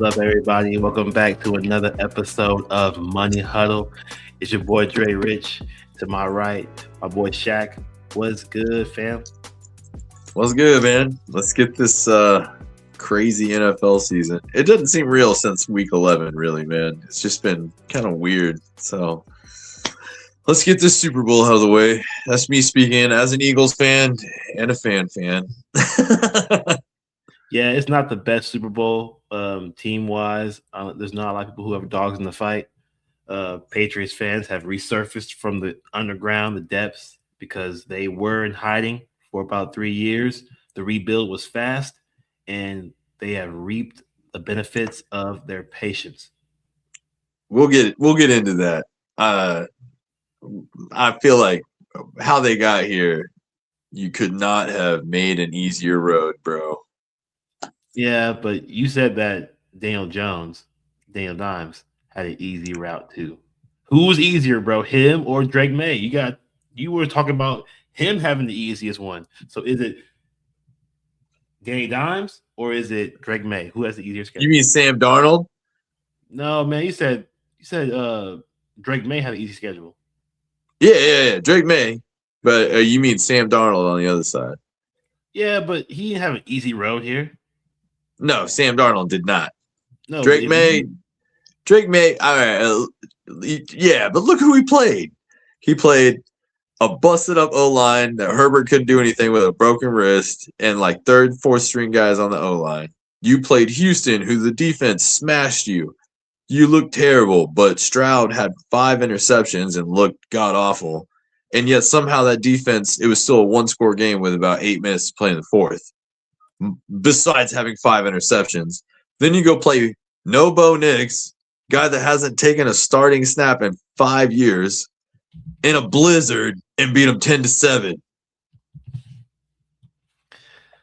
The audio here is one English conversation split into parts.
What's up, everybody? Welcome back to another episode of Money Huddle. It's your boy Dre Rich. To my right, my boy Shaq. What's good, fam? What's good, man? Let's get this crazy NFL season. It doesn't seem real since week 11, really, man. It's just been kind of weird. So let's get this Super Bowl out of the way. That's me speaking as an Eagles fan and a fan. Yeah, it's not the best Super Bowl team wise. There's not a lot of people who have dogs in the fight. Patriots fans have resurfaced from the underground, the depths, because they were in hiding for about 3 years. The rebuild was fast, and they have reaped the benefits of their patience. We'll get into that. I feel like how they got here, you could not have made an easier road, bro. Yeah, but you said that Daniel Dimes, had an easy route too. Who was easier, bro? Him or Drake May? You were talking about him having the easiest one. So is it Danny Dimes or is it Drake May? Who has the easier schedule? You mean Sam Darnold? No, man. You said Drake May had an easy schedule. Yeah. Drake May. But you mean Sam Darnold on the other side? Yeah, but he didn't have an easy road here. No, Sam Darnold did not. No, Drake May. All right. Yeah, but look who he played. He played a busted up O line that Herbert couldn't do anything with, a broken wrist, and like third, fourth string guys on the O line. You played Houston, who the defense smashed you. You looked terrible, but Stroud had 5 interceptions and looked god awful. And yet somehow that defense, it was still a 1-score game with about 8 minutes to play in the fourth. Besides having 5 interceptions, then you go play no Bo Nix, guy that hasn't taken a starting snap in 5 years, in a blizzard and beat him 10-7.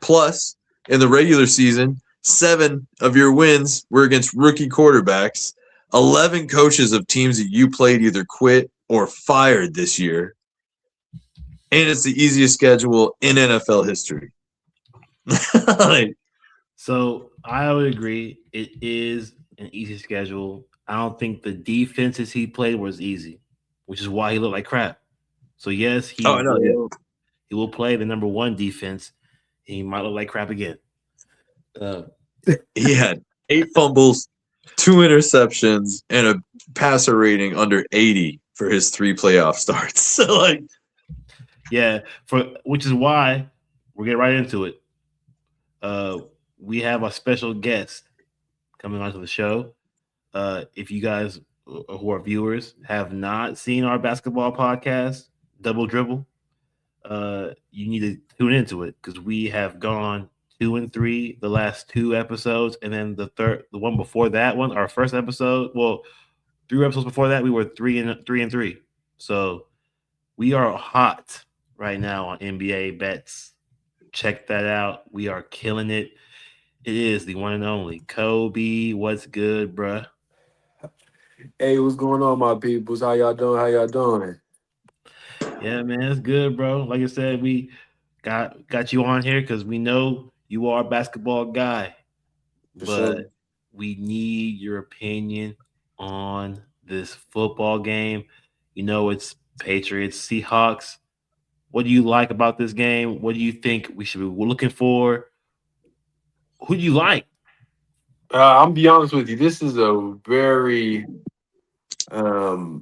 Plus, in the regular season, 7 of your wins were against rookie quarterbacks. 11 coaches of teams that you played either quit or fired this year. And it's the easiest schedule in NFL history. So I would agree. It is an easy schedule. I don't think the defenses he played was easy, which is why he looked like crap. So yes, he will play the number 1 defense. He might look like crap again. He had 8 fumbles, 2 interceptions, and a passer rating under 80 for his 3 playoff starts. So which is why we're getting right into it. We have a special guest coming onto the show. If you guys who are viewers have not seen our basketball podcast, Double Dribble, you need to tune into it because we have gone 2 and 3 the last 2 episodes, and then the one before that one, our first episode. Well, 3 episodes before that, we were 3 and 3. So we are hot right now on NBA bets. Check that out. We are killing it. It is the one and only Kobe. What's good, bruh? Hey, what's going on, my peoples? How y'all doing? How y'all doing? Yeah, man, it's good, bro. Like I said, we got you on here because we know you are a basketball guy, but we need your opinion on this football game. You know, it's Patriots, Seahawks. What do you like about this game? What do you think we should be looking for? Who do you like? I'm be honest with you. This is a very, I'll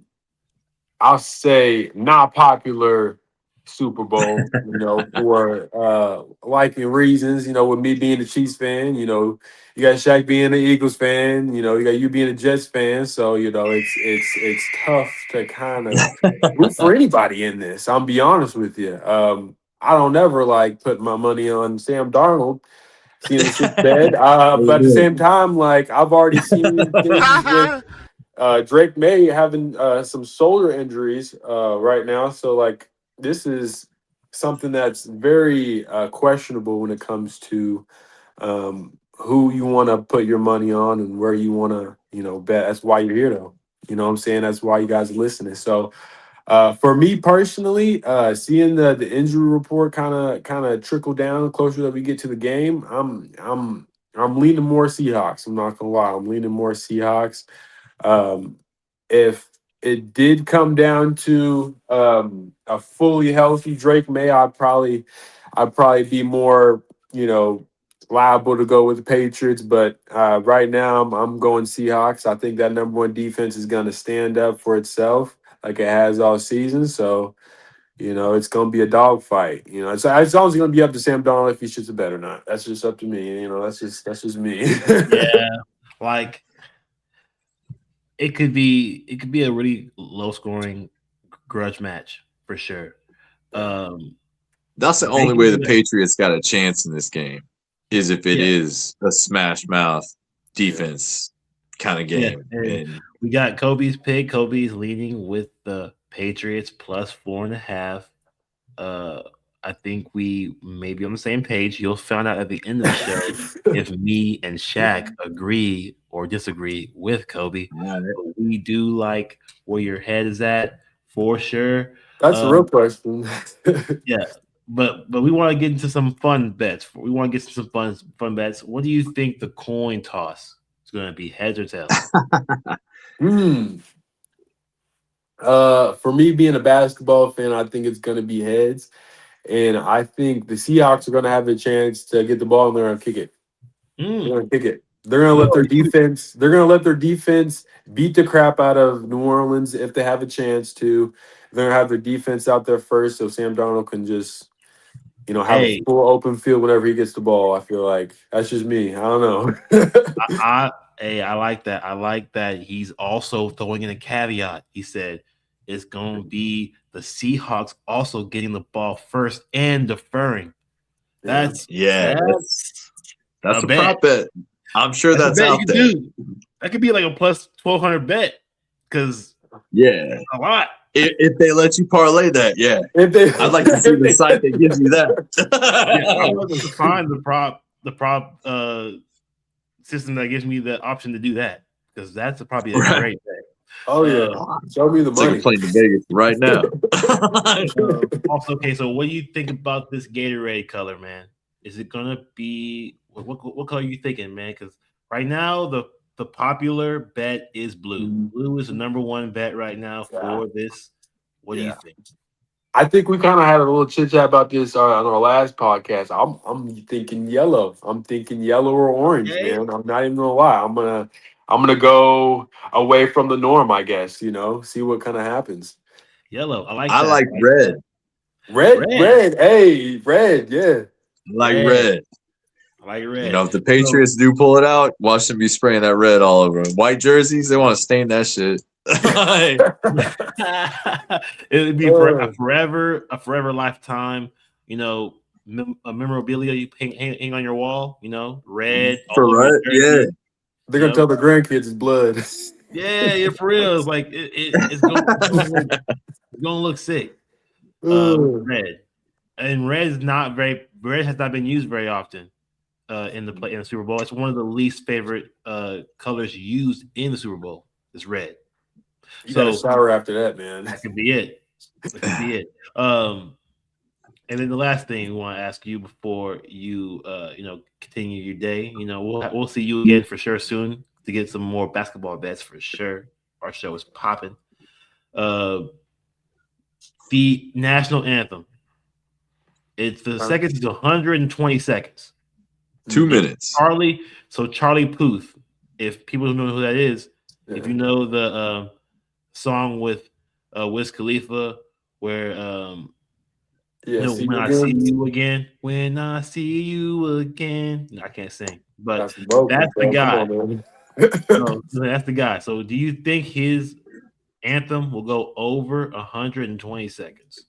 say, not popular Super Bowl. For liking reasons. With me being a Chiefs fan, you got Shaq being an Eagles fan. You got you being a Jets fan. So it's tough to kind of root for anybody in this. I'll be honest with you. I don't ever like put my money on Sam Darnold. Seeing the shit bad. But at the same time, like I've already seen things with Drake May having some shoulder injuries right now. So like this is something that's very questionable when it comes to who you want to put your money on and where you want to, bet. That's why you're here, though. You know what I'm saying? That's why you guys are listening. So for me personally, seeing the injury report kind of trickle down closer that we get to the game, I'm I'm leaning more Seahawks. I'm not gonna lie. I'm leaning more Seahawks. If it did come down to a fully healthy Drake May, I'd probably be more, liable to go with the Patriots. But right now, I'm going Seahawks. I think that number one defense is going to stand up for itself like it has all season. So it's going to be a dogfight. It's always going to be up to Sam Darnold if he shoots a bet or not. That's just up to me. That's just me. Yeah, like it could be a really low scoring grudge match for sure. Um, That's the only way the Patriots got a chance in this game, is if it Yeah. is a smash mouth defense kind of Yeah, game. and And we got Kobe's pick. Kobe's leading with the Patriots plus 4.5. Uh, I think we may be on the same page. You'll find out at the end of the show if me and Shaq agree or disagree with Kobe. But we do like where your head is at for sure. That's a real question. Yeah, but we want to get into some fun bets. We want to get some fun bets. What do you think the coin toss is going to be, heads or tails? For me being a basketball fan, I think it's going to be heads. And I think the Seahawks are going to have a chance to get the ball and they're going to kick it. They're going to kick it. They're going to let their defense. They're going to let their defense beat the crap out of New Orleans if they have a chance to. They're going to have their defense out there first, so Sam Darnold can just, have a full open field whenever he gets the ball. I feel like that's just me. I don't know. I like that. I like that he's also throwing in a caveat. He said it's going to be the Seahawks also getting the ball first and deferring. That's a bet. prop bet. I'm sure that's out there. Do. That could be like a plus 1,200 bet because that's a lot. If they let you parlay that, I'd like to see the site that gives you that. I'd love to find the prop system that gives me the option to do that, because that's probably a great bet. Oh yeah, show me the money. Like playing to Vegas right now. Also, okay, so what do you think about this Gatorade color, man? Is it gonna be what color are you thinking, man? Because right now the popular bet is blue. Blue is the number one bet right now for this. What do you think? I think we kind of had a little chit chat about this on our last podcast. I'm thinking yellow. I'm thinking yellow or orange, man. I'm not even gonna lie. I'm gonna go away from the norm, I guess. See what kind of happens. Yellow. I like. I that. like red. Red. Hey, red. Yeah. I like red. I like red. If the Patriots do pull it out, watch them be spraying that red all over them. White jerseys, they want to stain that shit. It would be a forever lifetime. A memorabilia you hang on your wall. Red. Yeah. They're gonna tell the grandkids it's blood. Yeah, for real. It's like it's gonna look sick. Red, and red has not been used very often in the Super Bowl. It's one of the least favorite colors used in the Super Bowl. Is red. You got to shower after that, man. That could be it. And then the last thing we want to ask you before you continue your day. We'll see you again for sure soon to get some more basketball bets for sure. Our show is popping. The national anthem. It's the seconds is 120 seconds. 2 minutes. Charlie Puth. If people don't know who that is, if you know the song with Wiz Khalifa, where when I see you again, no, I can't sing, but that's the guy. That's the guy. So, do you think his anthem will go over 120 seconds?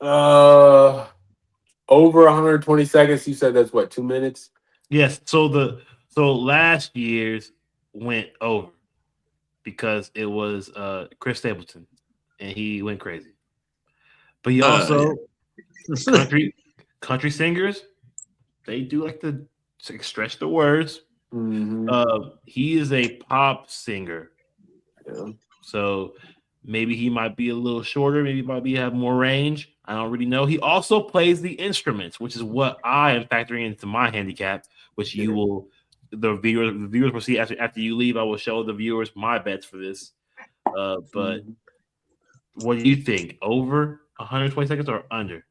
Over 120 seconds. You said that's what, 2 minutes? Yes. So last year's went over because it was Chris Stapleton, and he went crazy. But he also country singers, they do like to stretch the words. Mm-hmm. He is a pop singer, yeah. So maybe he might be a little shorter. Maybe he have more range. I don't really know. He also plays the instruments, which is what I am factoring into my handicap, which you will. The viewers will see after you leave. I will show the viewers my bets for this. But what do you think? Over 120 seconds or under?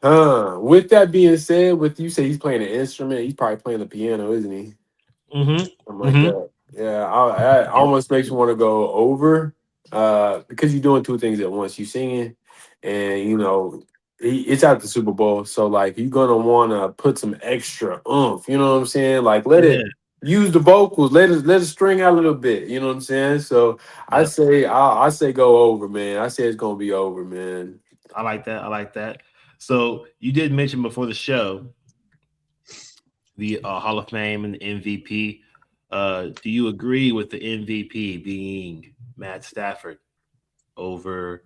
With that being said, with you say he's playing an instrument, he's probably playing the piano, isn't he? Mm-hmm. Something like that. Yeah, I almost makes me want to go over, because you're doing two things at once. You singing, and it's at the Super Bowl, so like you're gonna want to put some extra oomph. You know what I'm saying? Like let Yeah. it use the vocals, let it string out a little bit. You know what I'm saying? So I Yep. say I say go over, man. I say it's gonna be over, man. I like that. So you did mention before the show the Hall of Fame and the MVP. Do you agree with the MVP being Matt Stafford over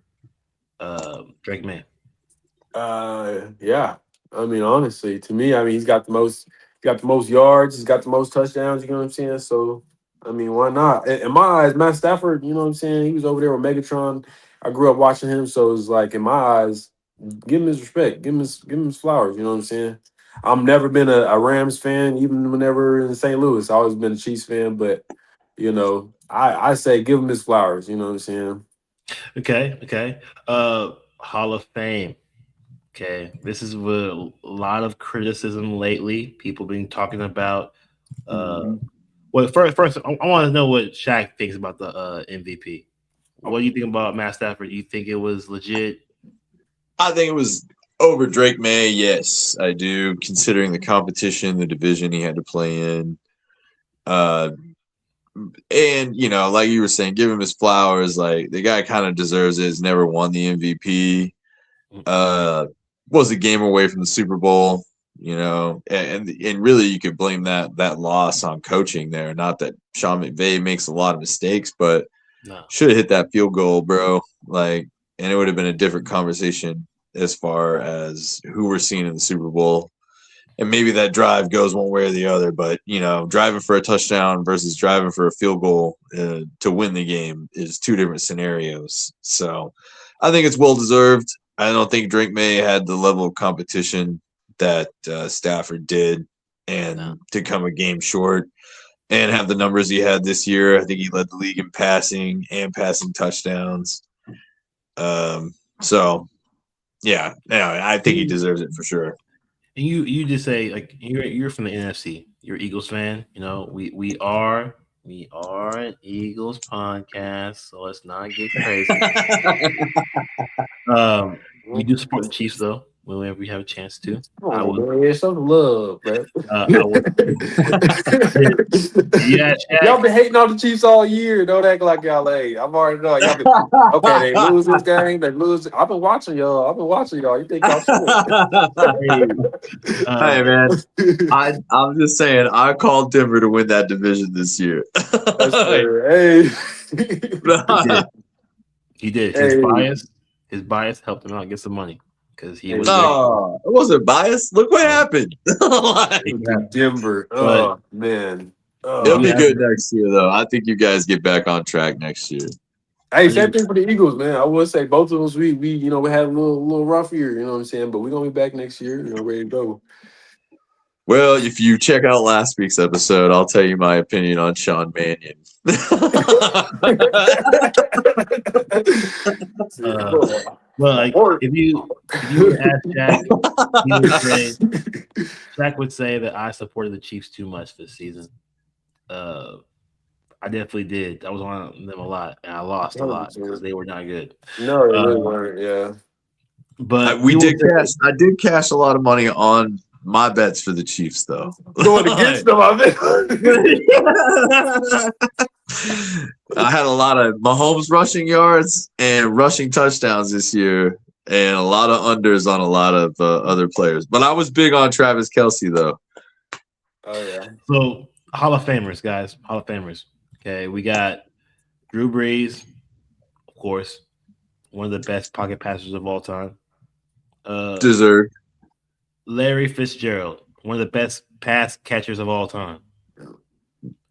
Drake May? Yeah. I mean, honestly, to me, I mean, he's got the most yards, he's got the most touchdowns. You know what I'm saying? So, I mean, why not? In my eyes, Matt Stafford, you know what I'm saying? He was over there with Megatron. I grew up watching him, so it's like in my eyes, give him his respect, give him his flowers. You know what I'm saying? I've never been a Rams fan, even whenever in St. Louis. I've always been a Chiefs fan, but I say give him his flowers. You know what I'm saying? Okay. Hall of Fame. Okay, this is with a lot of criticism lately. People been talking about. Well, first, I want to know what Shaq thinks about the MVP. What do you think about Matt Stafford? Do you think it was legit? I think it was over Drake May. Yes, I do. Considering the competition, the division he had to play in, and like you were saying, give him his flowers. Like the guy kind of deserves it. He's never won the MVP. Was a game away from the Super Bowl. And really you could blame that loss on coaching there. Not that Sean McVay makes a lot of mistakes, but No. should have hit that field goal, bro. Like, and it would have been a different conversation as far as who we're seeing in the Super Bowl. And maybe that drive goes one way or the other, but driving for a touchdown versus driving for a field goal to win the game is two different scenarios. So I think it's well deserved. I don't think Drake May had the level of competition that Stafford did, and to come a game short and have the numbers he had this year. I think he led the league in passing and passing touchdowns. So yeah, I think he deserves it for sure. And you just say like you're from the NFC. You're Eagles fan. We are an Eagles podcast, so let's not get crazy. We do support the Chiefs though whenever we have a chance to. I would show the love, man. I would. Yeah, y'all been hating on the Chiefs all year. Don't act like y'all ain't. I've already know y'all been okay. They lose this game. They lose. I've been watching y'all. You think y'all Hey man, I'm just saying. I called Denver to win that division this year. That's fair. Hey, he did. His bias helped him out get some money because he was. No, it wasn't biased. Look what happened. Denver. Oh man. It'll be good next year, though. I think you guys get back on track next year. Hey, same thing for the Eagles, man. I would say both of us, we had a little rough year, you know what I'm saying? But we're gonna be back next year, ready to go. Well, if you check out last week's episode, I'll tell you my opinion on Sean Mannion. Well, like if you would ask Jack would say that I supported the Chiefs too much this season. I definitely did. I was on them a lot, and I lost a lot because they were not good. No, they really weren't. Yeah, but I did cash a lot of money on my bets for the Chiefs, though. Going against them, I had a lot of Mahomes rushing yards and rushing touchdowns this year, and a lot of unders on a lot of other players. But I was big on Travis Kelce, though. Oh yeah. So Hall of Famers, guys. Hall of Famers. Okay, we got Drew Brees, of course, one of the best pocket passers of all time. Deserved. Larry Fitzgerald, one of the best pass catchers of all time.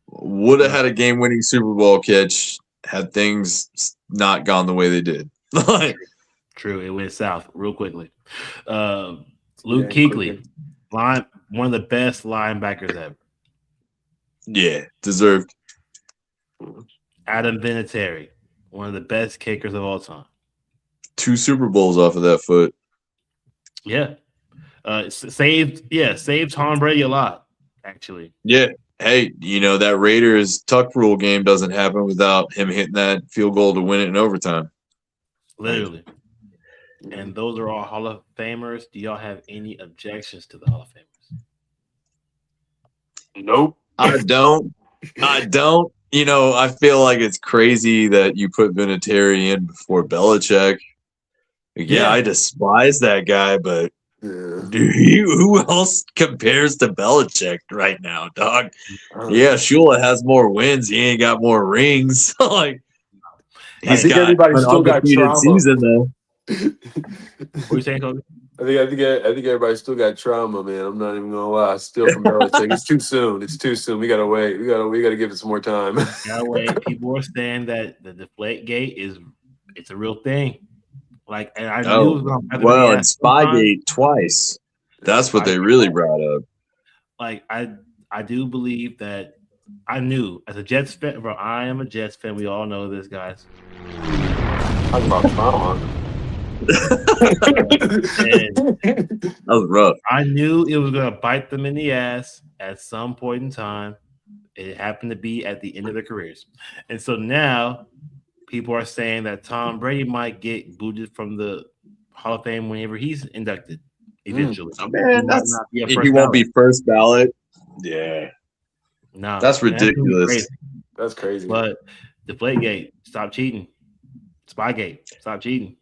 Would have had a game-winning Super Bowl catch had things not gone the way they did. True, it went south real quickly. Luke Kuechly, one of the best linebackers ever. Yeah, deserved. Adam Vinatieri, one of the best kickers of all time. 2 Super Bowls off of that foot. Yeah. Saved Tom Brady a lot, actually. Yeah. Hey, that Raiders tuck rule game doesn't happen without him hitting that field goal to win it in overtime. Literally. And those are all Hall of Famers. Do y'all have any objections to the Hall of Famers? Nope. I don't. I feel like it's crazy that you put Vinatieri in before Belichick. Yeah, I despise that guy, but who else compares to Belichick right now, dog? Yeah, Shula has more wins. He ain't got more rings. He's got everybody an still got undefeated trauma. season though. What are you saying, Kobe? I think everybody still got trauma, man. I'm not even gonna lie. Still from Belichick. It's too soon. It's too soon. We gotta wait. We gotta give it some more time. Gotta wait. People are saying that the Deflate Gate it's a real thing. And I knew it was gonna have to be and asked sometime. Spygate twice. That's what they really brought up. I do believe that I knew as a Jets fan, bro. I am a Jets fan. We all know this, guys. Talk about trauma. That was rough. I knew it was gonna bite them in the ass at some point in time. It happened to be at the end of their careers, and so now people are saying that Tom Brady might get booted from the Hall of Fame whenever he's inducted eventually. Man, he won't be first ballot. Yeah. No, that's ridiculous. That's crazy. But Deflategate, stop cheating. Spygate, stop cheating.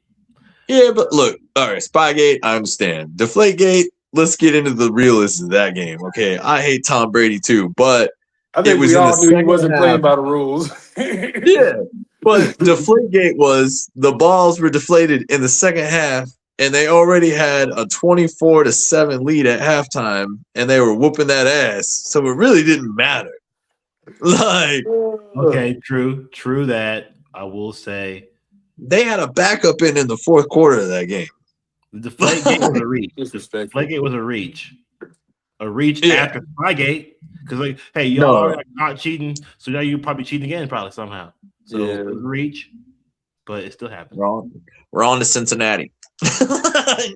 Yeah, but look, all right, Spygate, I understand. Deflategate, let's get into the realism of that game. Okay, I hate Tom Brady too, but I think we all knew he wasn't playing by the rules. Yeah, but Deflategate was the balls were deflated in the second half, and they already had a 24-7 lead at halftime, and they were whooping that ass. So it really didn't matter. Okay, true that. I will say they had a backup in the fourth quarter of that game. The Deflategate was a reach. Deflategate was a reach. A reach after Spygate. Because hey, y'all are not cheating, so now you're probably cheating again, probably somehow. So it was a reach, but it still happened. We're on to Cincinnati. But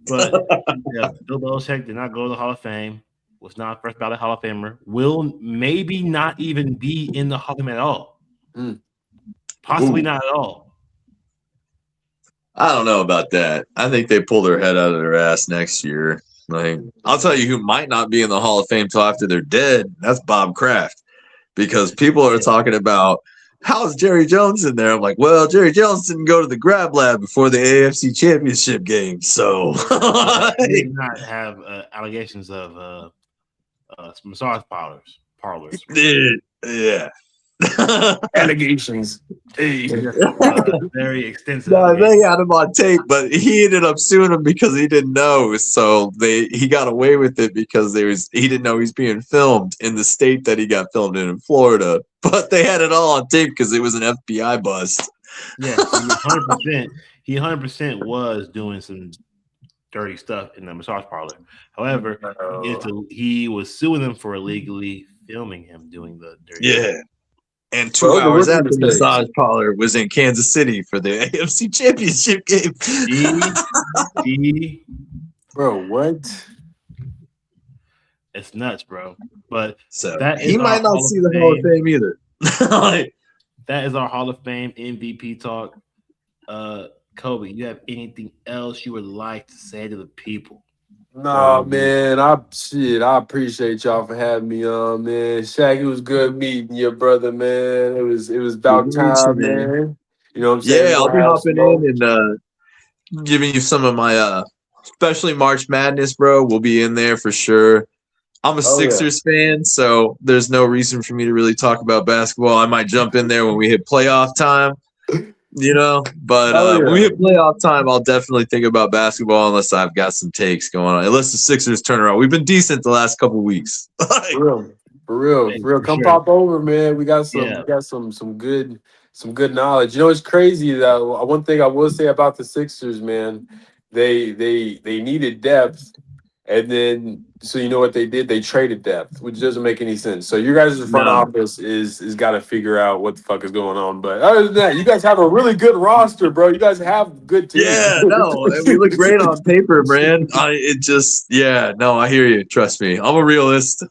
Bill Belichick did not go to the Hall of Fame. Was not first ballot Hall of Famer. Will maybe not even be in the Hall of Fame at all. Possibly not at all. I don't know about that. I think they pull their head out of their ass next year. I'll tell you who might not be in the Hall of Fame till after they're dead. That's Bob Kraft, because people are talking about how's Jerry Jones in there. I'm like, well, Jerry Jones didn't go to the grab lab before the AFC Championship game, so he did not have allegations of massage parlors. Yeah. Allegations. Very extensive. No, they had him on tape, but he ended up suing him because he didn't know. So he got away with it because he didn't know he was being filmed in the state that he got filmed in Florida. But they had it all on tape because it was an FBI bust. Yeah, 100%. He 100% was doing some dirty stuff in the massage parlor. However, he was suing them for illegally filming him doing the dirty stuff. And 2 hours after the massage parlor was in Kansas City for the AFC Championship game. Bro, what? It's nuts, bro. But he might not see the Hall of Fame either. That is our Hall of Fame MVP talk. Kobe, you have anything else you would like to say to the people? Nah, man. I appreciate y'all for having me on, man. Shaq, it was good meeting your brother, man. It was about time, man. You know what I'm saying? Yeah, I'll be hopping in and giving you some of my especially March Madness, bro. We'll be in there for sure. I'm a Sixers fan, so there's no reason for me to really talk about basketball. I might jump in there when we hit playoff time. But when we hit playoff time, I'll definitely think about basketball unless I've got some takes going on. Unless the Sixers turn around. We've been decent the last couple weeks. For real. Come pop over, man. We got some good knowledge. You know, it's crazy though. One thing I will say about the Sixers, man, they needed depth. And then, so you know what they did? They traded depth, which doesn't make any sense. So you guys' front No. office is got to figure out what the fuck is going on. But other than that, you guys have a really good roster, bro. You guys have good teams. Yeah, no, and we look great on paper, man. I hear you. Trust me, I'm a realist.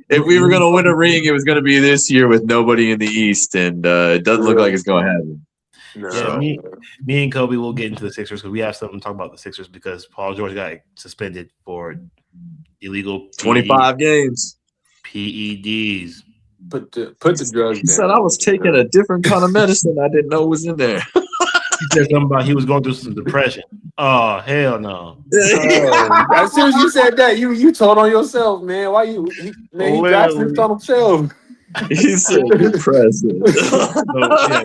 If we were gonna win a ring, it was gonna be this year with nobody in the East, and it doesn't look like it's gonna happen. No. Yeah, me and Kobe will get into the Sixers because we have something to talk about the Sixers because Paul George got suspended for illegal 25 games. PEDs. Put the drugs. He said I was taking a different kind of medicine I didn't know was in there. He said something about he was going through some depression. Oh, hell no. As soon as you said that, you told on yourself, man. Why he actually told himself. He said depressing. So, yeah,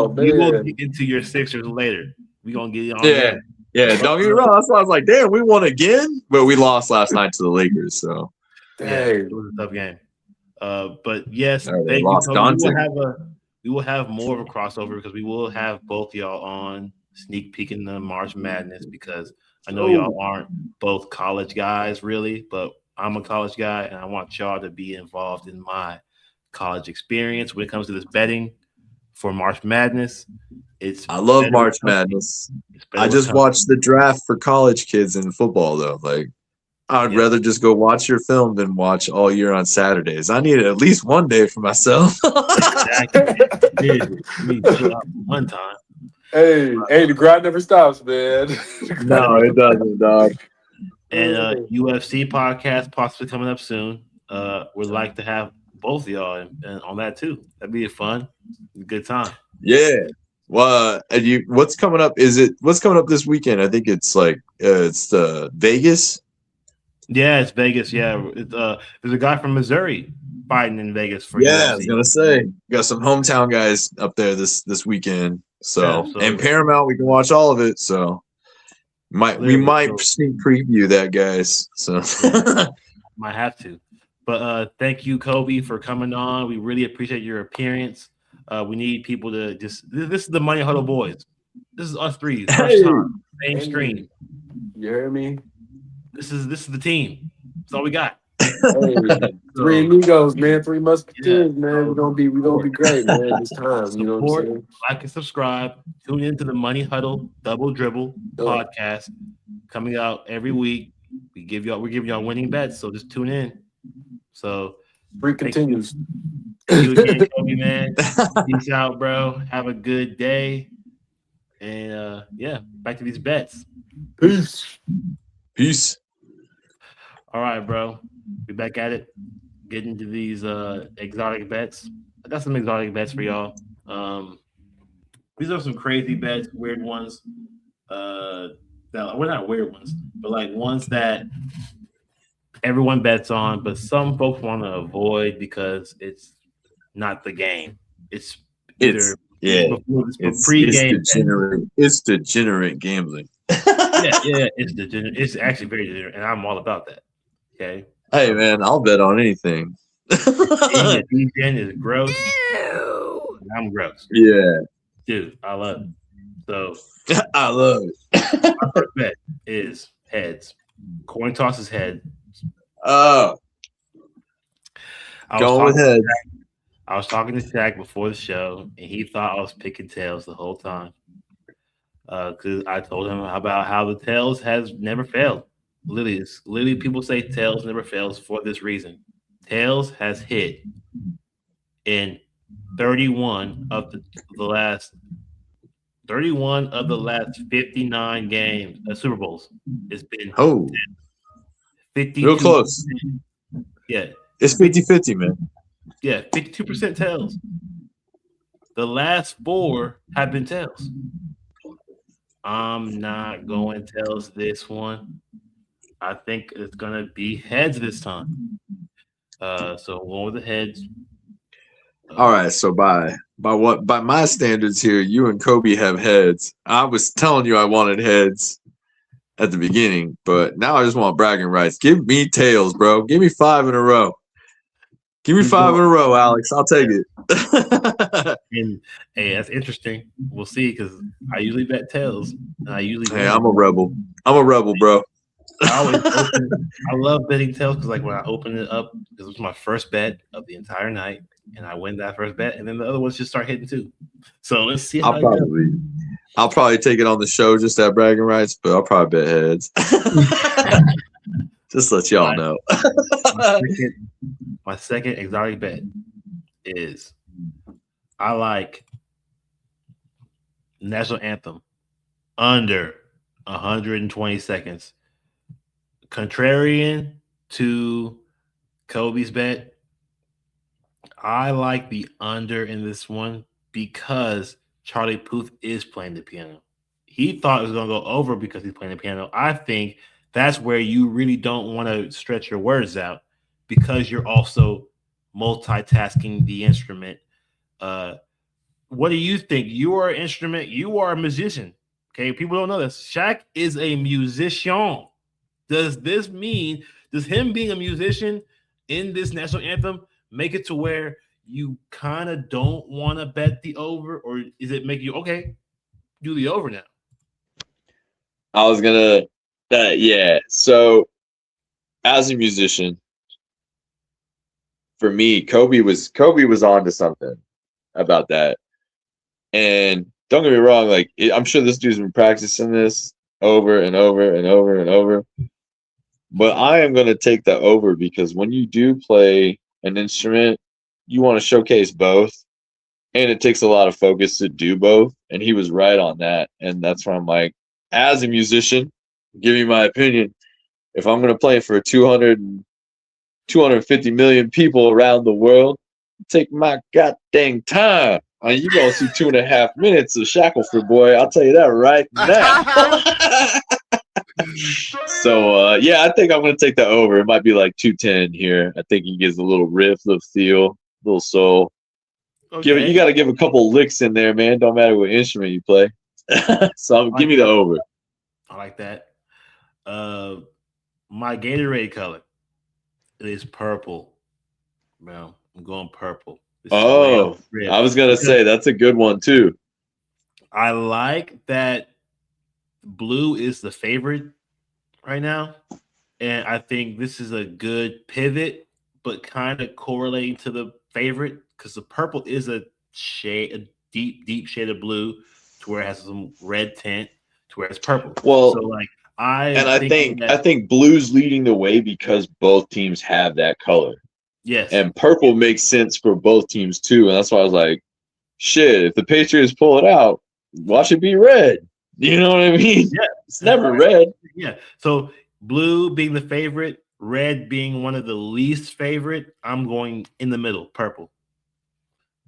we will get into your Sixers later. We're going to get on there. Yeah, don't get me wrong. That's why I was like, damn, we won again. But we lost last night to the Lakers. So, yeah, it was a tough game. But yes, thank you. We will have more of a crossover because we will have both y'all on sneak peeking the March Madness because I know y'all aren't both college guys really, but I'm a college guy and I want y'all to be involved in my college experience when it comes to this betting for March Madness. I love March Madness. I just watched the draft for college kids in football though. Like I'd rather just go watch your film than watch all year on Saturdays. I need at least one day for myself. Exactly. Me too, one time. Hey, the grind never stops, man. No, it doesn't, dog. And UFC podcast possibly coming up soon. Would like to have both of y'all and on that too. That'd be a fun, good time. Yeah. Well, what's coming up? What's coming up this weekend? I think it's it's Vegas. Yeah, it's Vegas. Yeah, there's a guy from Missouri fighting in Vegas for UFC. I was gonna say got some hometown guys up there this weekend. So and Paramount, we can watch all of it. So we might sneak preview that, guys. So might have to. But thank you, Kobe, for coming on. We really appreciate your appearance. We need people to this is the Money Huddle boys. This is us three. First time, same stream. You hear me? This is the team. That's all we got. Hey, three amigos, man. Three musketeers, man. We're gonna be great, man. This time, Support, you know what I'm saying? like and subscribe. Tune into the Money Huddle Double Dribble podcast coming out every week. We're giving y'all winning bets, so just tune in. So free continues. Thank you again, Kobe, man. Peace out, bro. Have a good day. And back to these bets. Peace. All right, bro. Be back at it. Get into these exotic bets. I got some exotic bets for y'all. These are some crazy bets, weird ones. That well, not weird ones, but like ones that everyone bets on, but some folks want to avoid because it's not the game. It's pre-game. It's degenerate gambling. It's actually very degenerate, and I'm all about that. Okay. Hey man, I'll bet on anything. DJing is gross. I'm gross. Yeah. Dude, I love it. So I love it. My first bet is heads. Coin toss is head. Oh. Going with heads. I was talking to Shaq before the show, and he thought I was picking tails the whole time. Because I told him about how the tails has never failed. Literally, people say tails never fails for this reason. Tails has hit in 31 of the last 59 games, Super Bowls. It's been 50. Real close. Yeah. It's 50-50, man. Yeah, 52% tails. The last 4 have been tails. I'm not going tails this one. I think it's gonna be heads this time. So going with the heads. All right, so by my standards here, you and Kobe have heads. I was telling you I wanted heads at the beginning, but now I just want bragging rights. Give me tails, bro. Give me 5 in a row. Give me Keep 5 in going. a row, Alex. I'll take it. And hey, that's interesting. We'll see because I usually bet tails and I usually Hey, win. I'm a rebel. I'm a rebel, bro. I always open. I love betting tails because like when I open it up, because it was my first bet of the entire night, and I win that first bet, and then the other ones just start hitting too. So let's see how it goes. I'll probably take it on the show just to have bragging rights, but I'll probably bet heads. Just let y'all know. My second exotic bet is I like national anthem under 120 seconds. Contrarian to Kobe's bet, I like the under in this one because Charlie Puth is playing the piano. He thought it was going to go over because he's playing the piano. I think that's where you really don't want to stretch your words out because you're also multitasking the instrument. What do you think? You are an instrument. You are a musician. Okay, people don't know this. Shaq is a musician. Does this mean, does him being a musician in this national anthem make it to where you kind of don't want to bet the over, or is it make you okay? Do the over now. I was gonna yeah. So as a musician, for me, Kobe was on to something about that. And don't get me wrong, like I'm sure this dude's been practicing this over and over and over and over. But I am gonna take the over because when you do play an instrument, you want to showcase both. And it takes a lot of focus to do both. And he was right on that. And that's why I'm like, as a musician, give me my opinion. If I'm going to play for 250 million people around the world, take my goddamn time. You going to see 2.5 minutes of Shackleford, boy. I'll tell you that right now. So, yeah, I think I'm going to take that over. It might be like 210 here. I think he gives a little riff, little feel, little soul. Okay. You got to give a couple licks in there, man. Don't matter what instrument you play. So give me the over. I like that. My Gatorade color is purple. Bro, I'm going purple. I was gonna say that's a good one too. I like that blue is the favorite right now, and I think this is a good pivot, but kind of correlating to the favorite because the purple is a deep shade of blue to where it has some red tint to where it's purple. Well, so like I think blue's leading the way because both teams have that color. Yes, and purple makes sense for both teams too, and that's why I was like, shit. If the Patriots pull it out, watch it be red. You know what I mean? Yeah, it's never red. Yeah. So blue being the favorite, red being one of the least favorite. I'm going in the middle, purple.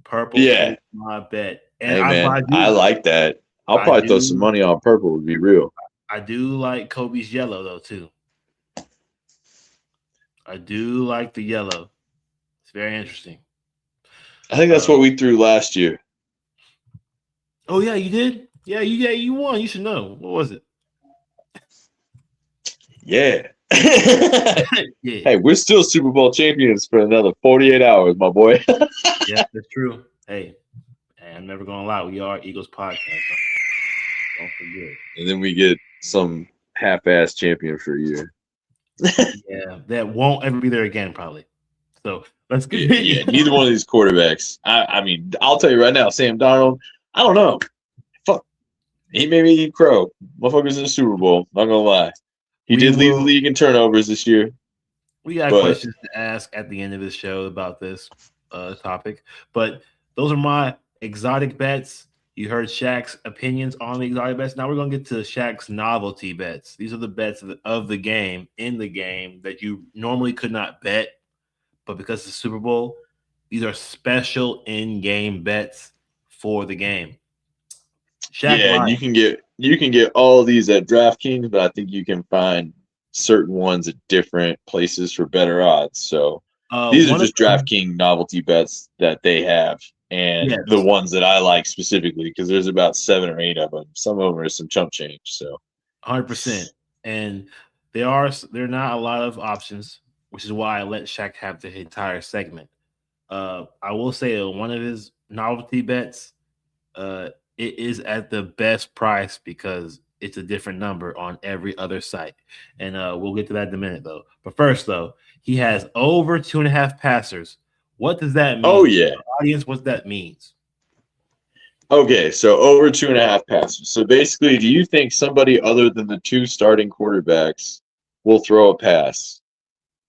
Purple is my bet. And hey, man, I like that. I'll probably throw some money on purple, to be real. I do like Kobe's yellow, though, too. I do like the yellow. It's very interesting. I think that's what we threw last year. Oh, yeah, you did? Yeah, you won. You should know. What was it? Yeah. Hey, we're still Super Bowl champions for another 48 hours, my boy. Yeah, that's true. Hey, I'm never gonna lie. We are Eagles podcast. Don't forget. And then we get some half-ass champion for a year. Yeah, that won't ever be there again, probably. So let's get neither one of these quarterbacks. I mean, I'll tell you right now, Sam Darnold, I don't know. Fuck. He made me eat crow. Motherfuckers in the Super Bowl. Not gonna lie. He did lead the league in turnovers this year. We got questions to ask at the end of this show about this topic. But those are my exotic bets. You heard Shaq's opinions on the exotic bets. Now we're going to get to Shaq's novelty bets. These are the bets of the game, in the game, that you normally could not bet. But because it's the Super Bowl, these are special in-game bets for the game. And you can get all of these at DraftKings, but I think you can find certain ones at different places for better odds. So these are just DraftKings novelty bets that they have, and the ones that I like specifically because there's about 7 or 8 of them. Some of them are some chump change. So 100%, and there are not a lot of options, which is why I let Shaq have the entire segment. I will say one of his novelty bets, it is at the best price because it's a different number on every other site. And we'll get to that in a minute, though. But first, though, he has over 2.5 passers. What does that mean? Oh, yeah. Audience, what that means? Okay, so over 2.5 passes. So basically, do you think somebody other than the two starting quarterbacks will throw a pass?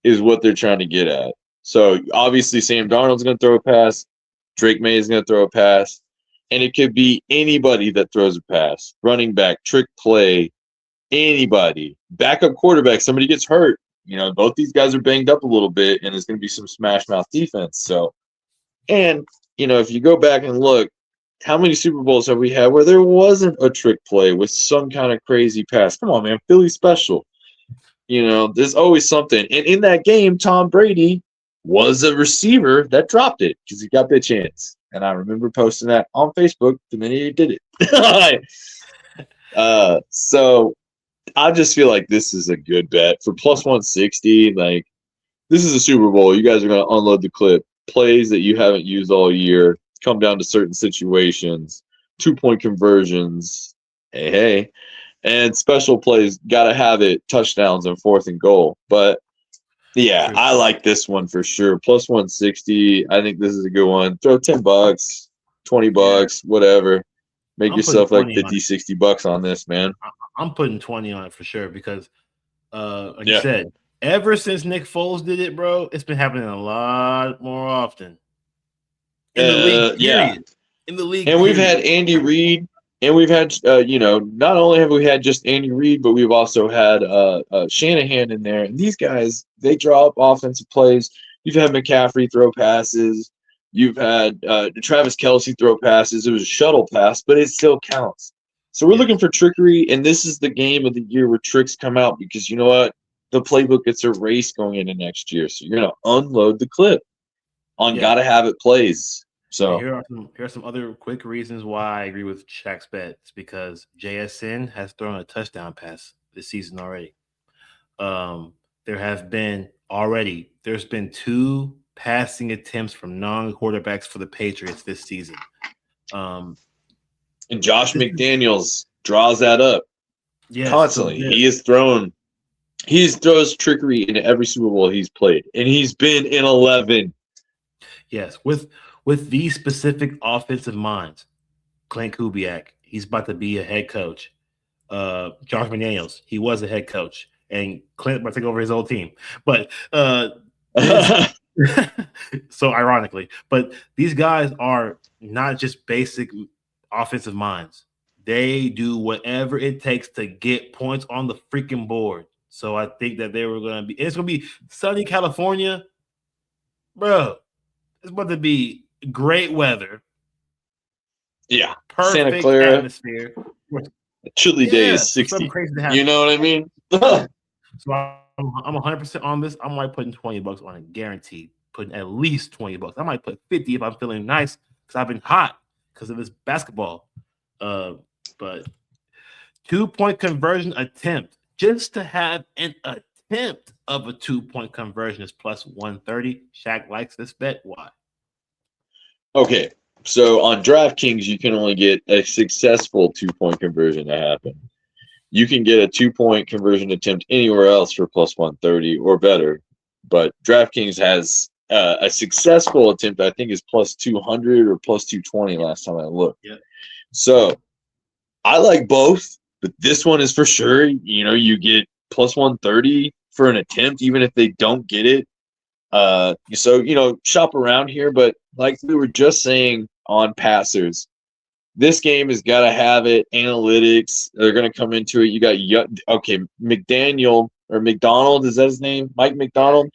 Is what they're trying to get at. So obviously, Sam Darnold's going to throw a pass. Drake May is going to throw a pass. And it could be anybody that throws a pass. Running back, trick play, anybody. Backup quarterback, somebody gets hurt. Both these guys are banged up a little bit, and there's going to be some smash mouth defense. So, and, if you go back and look, how many Super Bowls have we had where there wasn't a trick play with some kind of crazy pass? Come on, man. Philly special. There's always something. And in that game, Tom Brady was a receiver that dropped it because he got the chance. And I remember posting that on Facebook the minute he did it. So I just feel like this is a good bet for plus 160. Like, this is a Super Bowl. You guys are going to unload the clip. Plays that you haven't used all year come down to certain situations, 2-point conversions. Hey. And special plays, got to have it, touchdowns and 4th and goal. But, yeah, I like this one for sure. Plus 160. I think this is a good one. Throw $10, $20, whatever. Make yourself like 50, $60 on this, man. I'm putting 20 on it for sure because, like you said, ever since Nick Foles did it, bro, it's been happening a lot more often. In the league, period. In the league, and we've had Andy Reid. And we've had, not only have we had just Andy Reid, but we've also had Shanahan in there. And these guys, they draw up offensive plays. You've had McCaffrey throw passes. You've had Travis Kelce throw passes. It was a shuttle pass, but it still counts. So we're looking for trickery, and this is the game of the year where tricks come out because you know what? The playbook gets erased going into next year. So you're going to unload the clip on gotta have it plays. So here are some other quick reasons why I agree with Shaq's bets because JSN has thrown a touchdown pass this season already. There's been 2 passing attempts from non-quarterbacks for the Patriots this season. And Josh McDaniels draws that up constantly. So he throws trickery into every Super Bowl he's played, and he's been in 11. Yes, with these specific offensive minds, Clint Kubiak, he's about to be a head coach. Josh McDaniels, he was a head coach, and Clint about to take over his old team. But so ironically, but these guys are not just basic offensive minds. They do whatever it takes to get points on the freaking board. So I think that it's going to be sunny California, bro. It's about to be great weather. Yeah. Perfect Santa Clara atmosphere. Chilly days, 60. You know what I mean? So I'm 100% on this. I might put $20 on it, guaranteed. Putting at least $20. I might put 50 if I'm feeling nice because I've been hot because of this basketball. But 2-point conversion attempt, just to have an attempt of a 2-point conversion is plus 130. Shaq likes this bet. Why? Okay, so on DraftKings, you can only get a successful 2-point conversion to happen. You can get a 2-point conversion attempt anywhere else for plus 130 or better, but DraftKings has a successful attempt, I think, is plus 200 or plus 220 last time I looked. Yeah. So I like both, but this one is for sure. You get plus 130 for an attempt, even if they don't get it. So, shop around here, but like we were just saying on passers, this game has got to have it. Analytics, they're going to come into it. You got, McDonald, is that his name? Mike McDonald?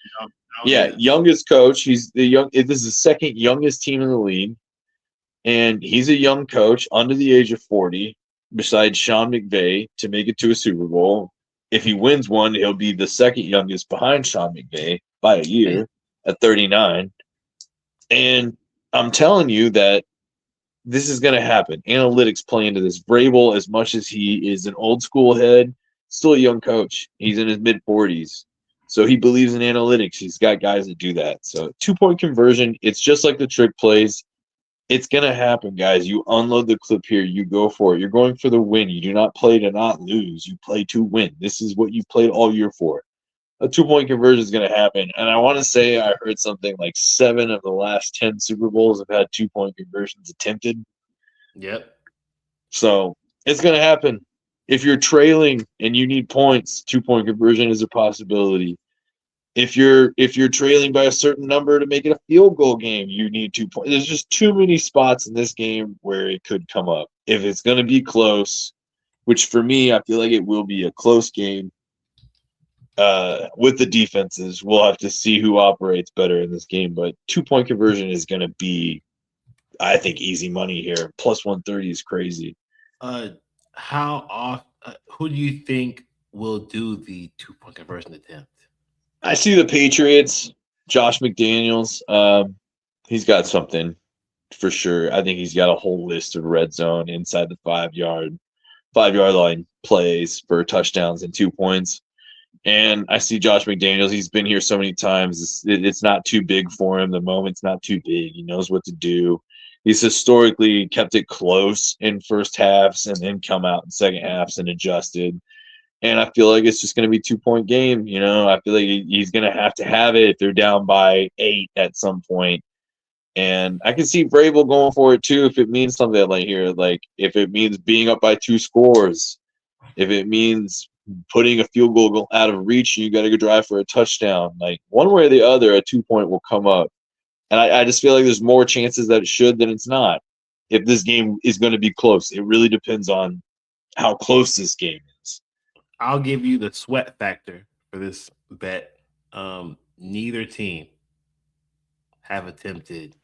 Yeah, youngest coach. This is the second youngest team in the league. And he's a young coach under the age of 40, besides Sean McVay, to make it to a Super Bowl. If he wins one, he'll be the second youngest behind Sean McVay by a year at 39. And I'm telling you that this is going to happen. Analytics play into this. Vrabel, as much as he is an old school head, still a young coach. He's in his mid-40s. So he believes in analytics. He's got guys that do that. So 2-point conversion, it's just like the trick plays. It's going to happen, guys. You unload the clip here. You go for it. You're going for the win. You do not play to not lose. You play to win. This is what you played all year for. A 2-point conversion is going to happen. And I want to say I heard something like 7 of the last 10 Super Bowls have had 2-point conversions attempted. Yep. So it's going to happen. If you're trailing and you need points, 2-point conversion is a possibility. If you're trailing by a certain number to make it a field goal game, you need 2 points. There's just too many spots in this game where it could come up. If it's going to be close, which for me, I feel like it will be a close game with the defenses. We'll have to see who operates better in this game. But 2-point conversion is going to be, I think, easy money here. Plus 130 is crazy. Who do you think will do the 2-point conversion attempt? I see the Patriots, Josh McDaniels. He's got something for sure. I think he's got a whole list of red zone inside the 5-yard line plays for touchdowns and 2 points. And I see Josh McDaniels. He's been here so many times. It's not too big for him. The moment's not too big. He knows what to do. He's historically kept it close in first halves and then come out in second halves and adjusted. And I feel like it's just going to be 2-point game. You know, I feel like he's going to have it if they're down by 8 at some point. And I can see Vrabel going for it too if it means something like here. Like if it means being up by 2 scores, if it means putting a field goal out of reach and you got to go drive for a touchdown. Like one way or the other, a 2-point will come up. And I just feel like there's more chances that it should than it's not. If this game is going to be close, it really depends on how close this game is. I'll give you the sweat factor for this bet. Neither team have attempted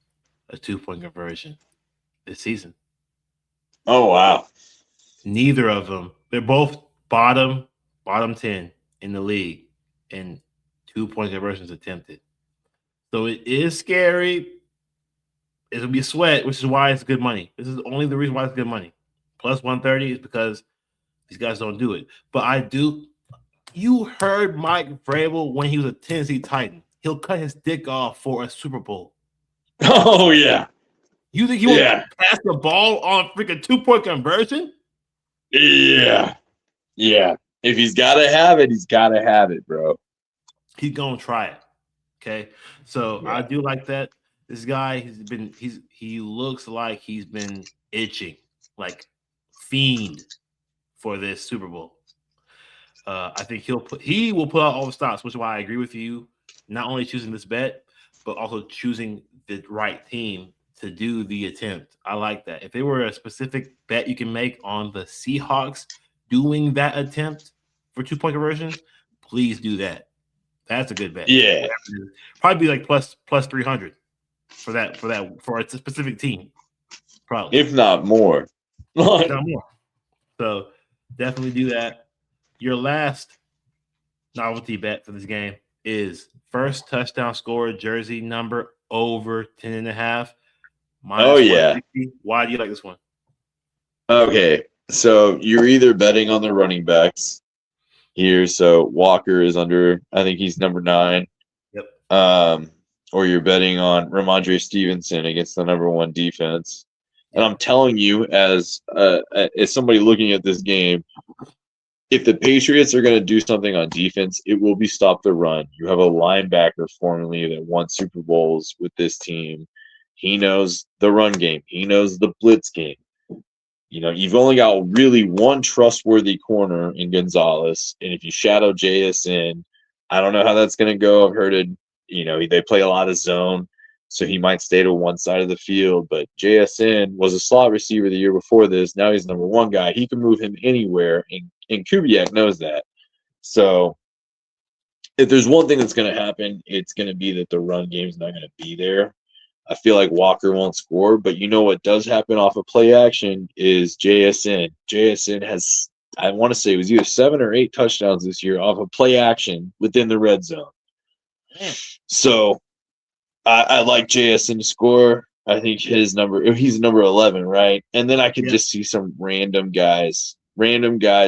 a 2-point conversion this season. Oh, wow. Neither of them. They're both bottom 10 in the league in 2-point conversions attempted. So it is scary. It'll be a sweat, which is why it's good money. This is only the reason why it's good money. Plus 130 is because these guys don't do it. But I do. You heard Mike Vrabel when he was a Tennessee Titan. He'll cut his dick off for a Super Bowl. Oh, yeah. You think he won't pass the ball on freaking 2-point conversion? Yeah. Yeah. If he's got to have it, he's got to have it, bro. He's going to try it. Okay. So I do like that. This guy, he looks like he's been itching, like fiend for this Super Bowl. I think he will put out all the stops, which is why I agree with you. Not only choosing this bet, but also choosing the right team to do the attempt. I like that. If there were a specific bet you can make on the Seahawks doing that attempt for 2-point conversions, please do that. That's a good bet. Yeah, probably be like plus 300 for a specific team. Probably, if not more. If not more. So definitely do that. Your last novelty bet for this game is first touchdown scorer jersey number over 10.5. Oh yeah. Why do you like this one? Okay, so you're either betting on the running backs here. So Walker is under, I think he's number 9. Yep. Or you're betting on Ramondre Stevenson against the number 1 defense. And I'm telling you, as somebody looking at this game, if the Patriots are going to do something on defense, it will be stop the run. You have a linebacker formerly that won Super Bowls with this team. He knows the run game. He knows the blitz game. You know, you've only got really one trustworthy corner in Gonzalez. And if you shadow JSN, I don't know how that's going to go. I've heard it, they play a lot of zone, so he might stay to one side of the field. But JSN was a slot receiver the year before this. Now he's number 1 guy. He can move him anywhere, and Kubiak knows that. So if there's one thing that's going to happen, it's going to be that the run game's not going to be there. I feel like Walker won't score, but you know what does happen off of play action is JSN. JSN has, I want to say it was either 7 or 8 touchdowns this year off of play action within the red zone. So I like JSN to score. I think he's number 11, right? And then I could just see some random guys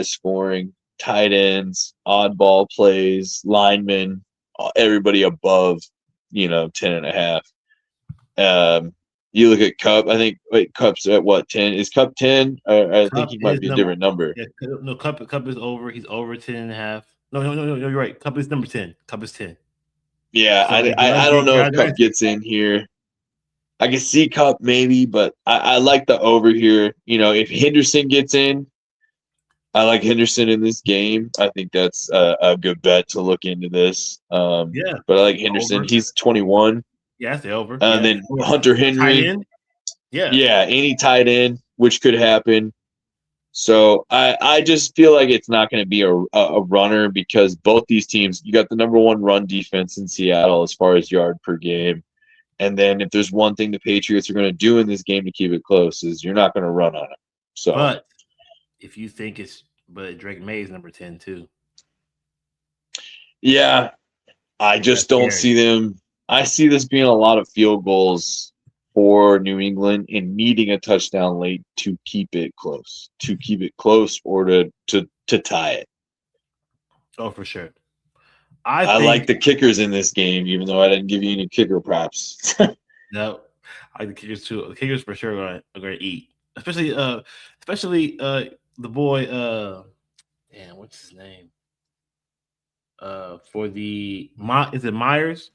scoring, tight ends, oddball plays, linemen, everybody above, 10.5. You look at Cup. I think Cup's at what 10? Is Cup 10? I think Cup he might is be a different number. Yeah, no, Cup is over. He's over 10.5. No, you're right. Cup is number 10. Cup is 10. Yeah, So it does I don't get know if Cup guys. gets in here. I can see Cup maybe, but I like the over here. If Henderson gets in, I like Henderson in this game. I think that's a good bet to look into this. Yeah, But I like Henderson. over. He's 21. Yeah, that's the over. And Yeah, then Hunter tight Henry. end. Yeah, Yeah, any tight end, which could happen. So I just feel like it's not going to be a runner because both these teams, you got the number one run defense in Seattle as far as yard per game. And then if there's one thing the Patriots are going to do in this game to keep it close is you're not going to run on it. So, but if you think but Drake May is number 10 too. yeah, I just don't see them. I see this being a lot of field goals for New England and needing a touchdown late to keep it close, or to tie it. Oh, for sure. I like the kickers in this game, even though I didn't give you any kicker props. No, I like the kickers too. The kickers for sure are gonna eat, especially the boy. Damn, what's his name? For the is it Myers?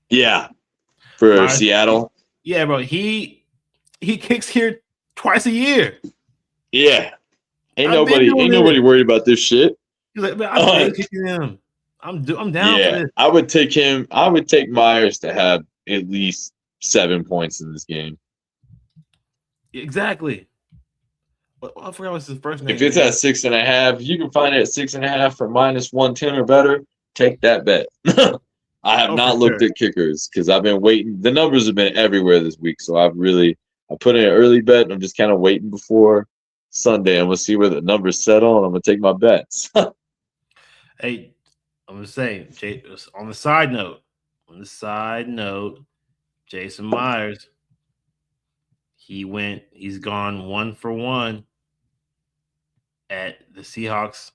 Yeah, for Myers, Seattle. Yeah, bro. He kicks here twice a year. Yeah, ain't nobody worried about this shit. He's like, man, I'm kicking him. I'm down for this. I would take him. I would take Myers to have at least 7 points in this game. Exactly. I forgot what's his first name. If it's at 6.5, you can find it at 6.5 for -110 or better. Take that bet. I have not looked at kickers because I've been waiting. The numbers have been everywhere this week, so I put in an early bet and I'm just kind of waiting before Sunday. I'm gonna see where the numbers settle and I'm gonna take my bets. Hey, I'm gonna say, on the side note, Jason Myers, he's gone 1 for 1 at the Seahawks.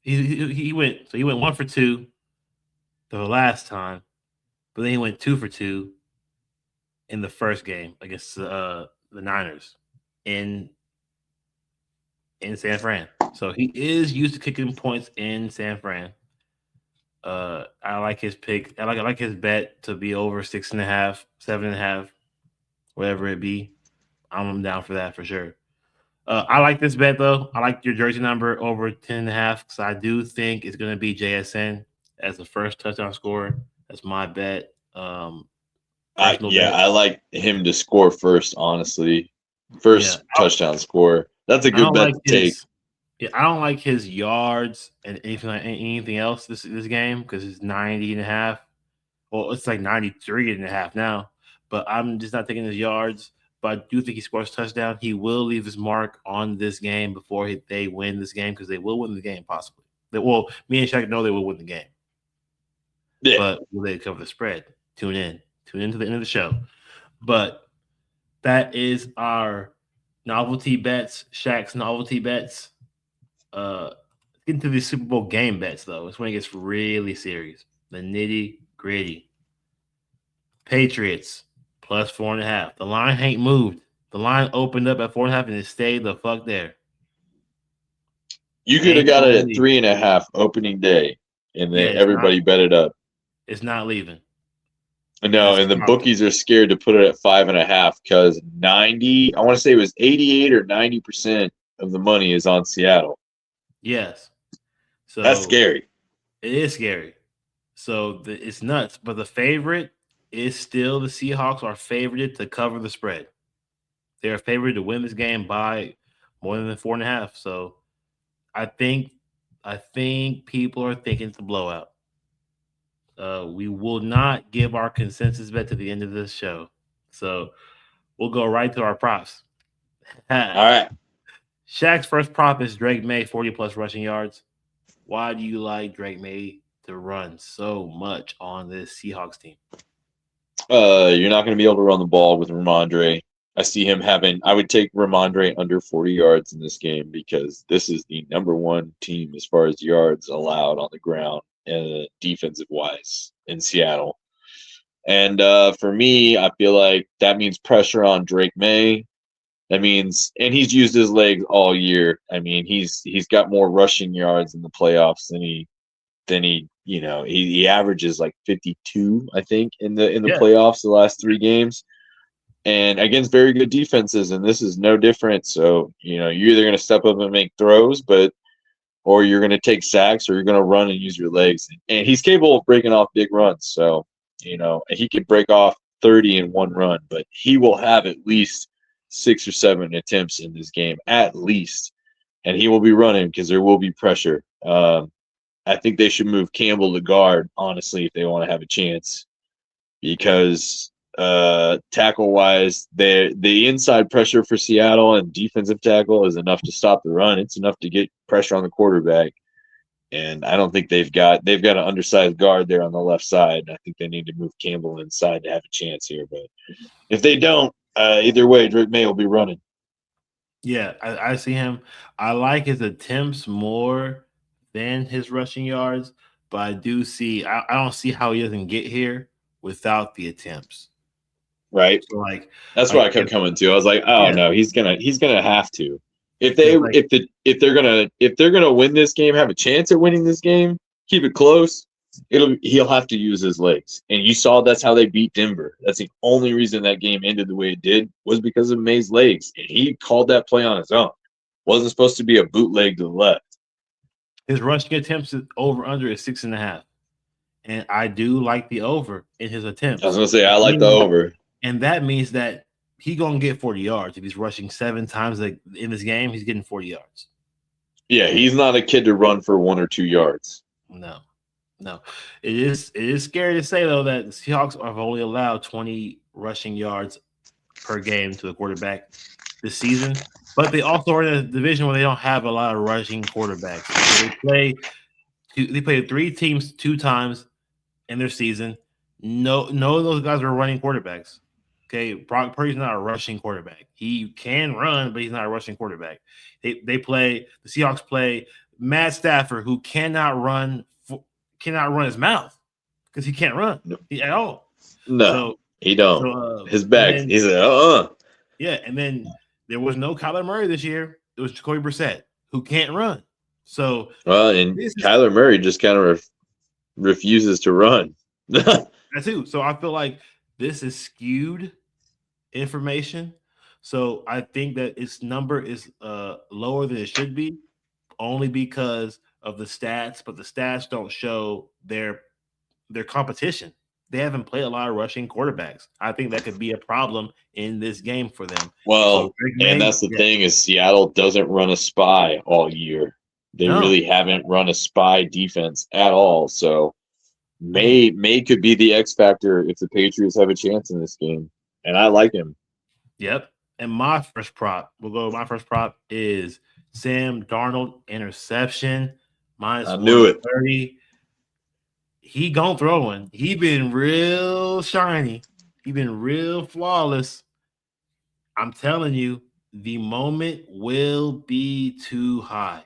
He went 1 for 2 the last time, but then he went 2 for 2 in the first game against the Niners in San Fran. So he is used to kicking points in San Fran. I like his pick. I like his bet to be over 6.5, 7.5, whatever it be. I'm down for that for sure. I like this bet though. I like your jersey number over 10.5 because I do think it's going to be JSN as the first touchdown scorer. That's my bet. I like him to score first. Honestly, first touchdown score. That's a good bet to take. Yeah, I don't like his yards and anything else this game because it's 90.5. Well, it's like 93.5 now. But I'm just not taking his yards. But I do think he scores a touchdown. He will leave his mark on this game before they win this game because they will win the game possibly. Me and Shaq know they will win the game. Yeah. But will they cover the spread? Tune in to the end of the show. But that is our novelty bets, Shaq's novelty bets. Get into the Super Bowl game bets though. It's when it gets really serious. The nitty gritty. Patriots plus 4.5. The line ain't moved. The line opened up at 4.5 and it stayed the fuck there. You could have got it at 3.5 opening day, and then everybody bet it up. It's not leaving. No, and the bookies are scared to put it at 5.5 because 90. I want to say it was 88 or 90% of the money is on Seattle. Yes. So that's scary. It is scary. So it's nuts. But the favorite is still the Seahawks are favored to cover the spread. They're favored to win this game by more than 4.5. So I think people are thinking it's a blowout. We will not give our consensus bet to the end of this show. So we'll go right to our props. All right. Shaq's first prop is Drake May, 40+ rushing yards. Why do you like Drake May to run so much on this Seahawks team? You're not going to be able to run the ball with Ramondre. I see him I would take Ramondre under 40 yards in this game because this is the number one team as far as yards allowed on the ground. defensive wise in Seattle. And for me, I feel like that means pressure on Drake May. That means, and he's used his legs all year. I mean, he's got more rushing yards in the playoffs than he averages like 52, I think, in the Yeah. playoffs the last 3 games, and against very good defenses. And this is no different. So you're either going to step up and make throws, or you're going to take sacks, or you're going to run and use your legs. And he's capable of breaking off big runs. So he could break off 30 in one run, but he will have at least 6 or 7 attempts in this game, at least. And he will be running because there will be pressure. I think they should move Campbell to guard, honestly, if they want to have a chance. Because tackle-wise, the inside pressure for Seattle and defensive tackle is enough to stop the run. It's enough to get pressure on the quarterback. And I don't think they've got an undersized guard there on the left side. I think they need to move Campbell inside to have a chance here. But if they don't, either way, Drake May will be running. Yeah, I see him. I like his attempts more than his rushing yards, but I don't see how he doesn't get here without the attempts. Right. So that's why I kept coming to. I was like, oh no, he's gonna have to. If they're gonna win this game, have a chance at winning this game, keep it close, he'll have to use his legs. And you saw that's how they beat Denver. That's the only reason that game ended the way it did, was because of May's legs. And he called that play on his own. Wasn't supposed to be a bootleg to the left. His rushing attempts over under is 6.5. And I do like the over in his attempts. I was gonna say I like the over. And that means that he's gonna get 40 yards. If he's rushing 7 times in this game, he's getting 40 yards. Yeah, he's not a kid to run for 1 or 2 yards. No. It is scary to say though that the Seahawks have only allowed 20 rushing yards per game to the quarterback this season. But they also are in a division where they don't have a lot of rushing quarterbacks. So they played 3 teams 2 times in their season. No of those guys are running quarterbacks. Okay, Brock Purdy's not a rushing quarterback. He can run, but he's not a rushing quarterback. The Seahawks play Matt Stafford, who cannot run his mouth because he can't run at all. No, he don't. His back. He's like, Yeah, and then there was no Kyler Murray this year. It was Jacoby Brissett, who can't run. So Kyler Murray just kind of refuses to run. That too. So I feel like this is skewed information. So I think that its number is lower than it should be, only because of the stats. But the stats don't show their competition. They haven't played a lot of rushing quarterbacks. I think that could be a problem in this game for them. Well, and that's the thing is Seattle doesn't run a spy all year. They really haven't run a spy defense at all. So May could be the X factor if the Patriots have a chance in this game. And I like him. Yep. And my first prop is Sam Darnold interception. I knew it. -130. He gonna throw one. He been real shiny. He been real flawless. I'm telling you, the moment will be too high.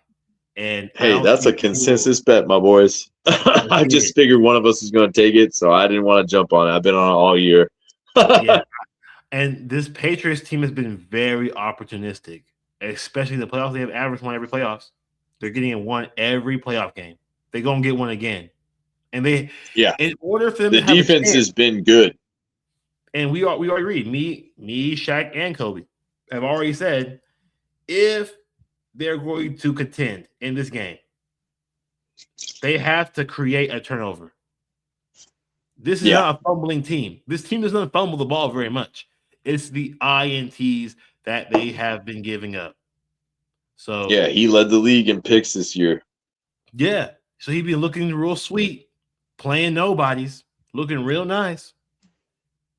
And hey, that's a consensus bet, my boys. I just figured one of us was going to take it, so I didn't want to jump on it. I've been on it all year. Yeah. And this Patriots team has been very opportunistic, especially the playoffs. They have averaged one every playoffs. They're getting one every playoff game. They're going to get one again. And in order for them the to have defense a chance, has been good. And we already agreed. Me, Shaq, and Kobe have already said if they're going to contend in this game, they have to create a turnover. This is not a fumbling team. This team does not fumble the ball very much. It's the INTs that they have been giving up. So he led the league in picks this year. Yeah. So he'd be looking real sweet, playing nobodies, looking real nice.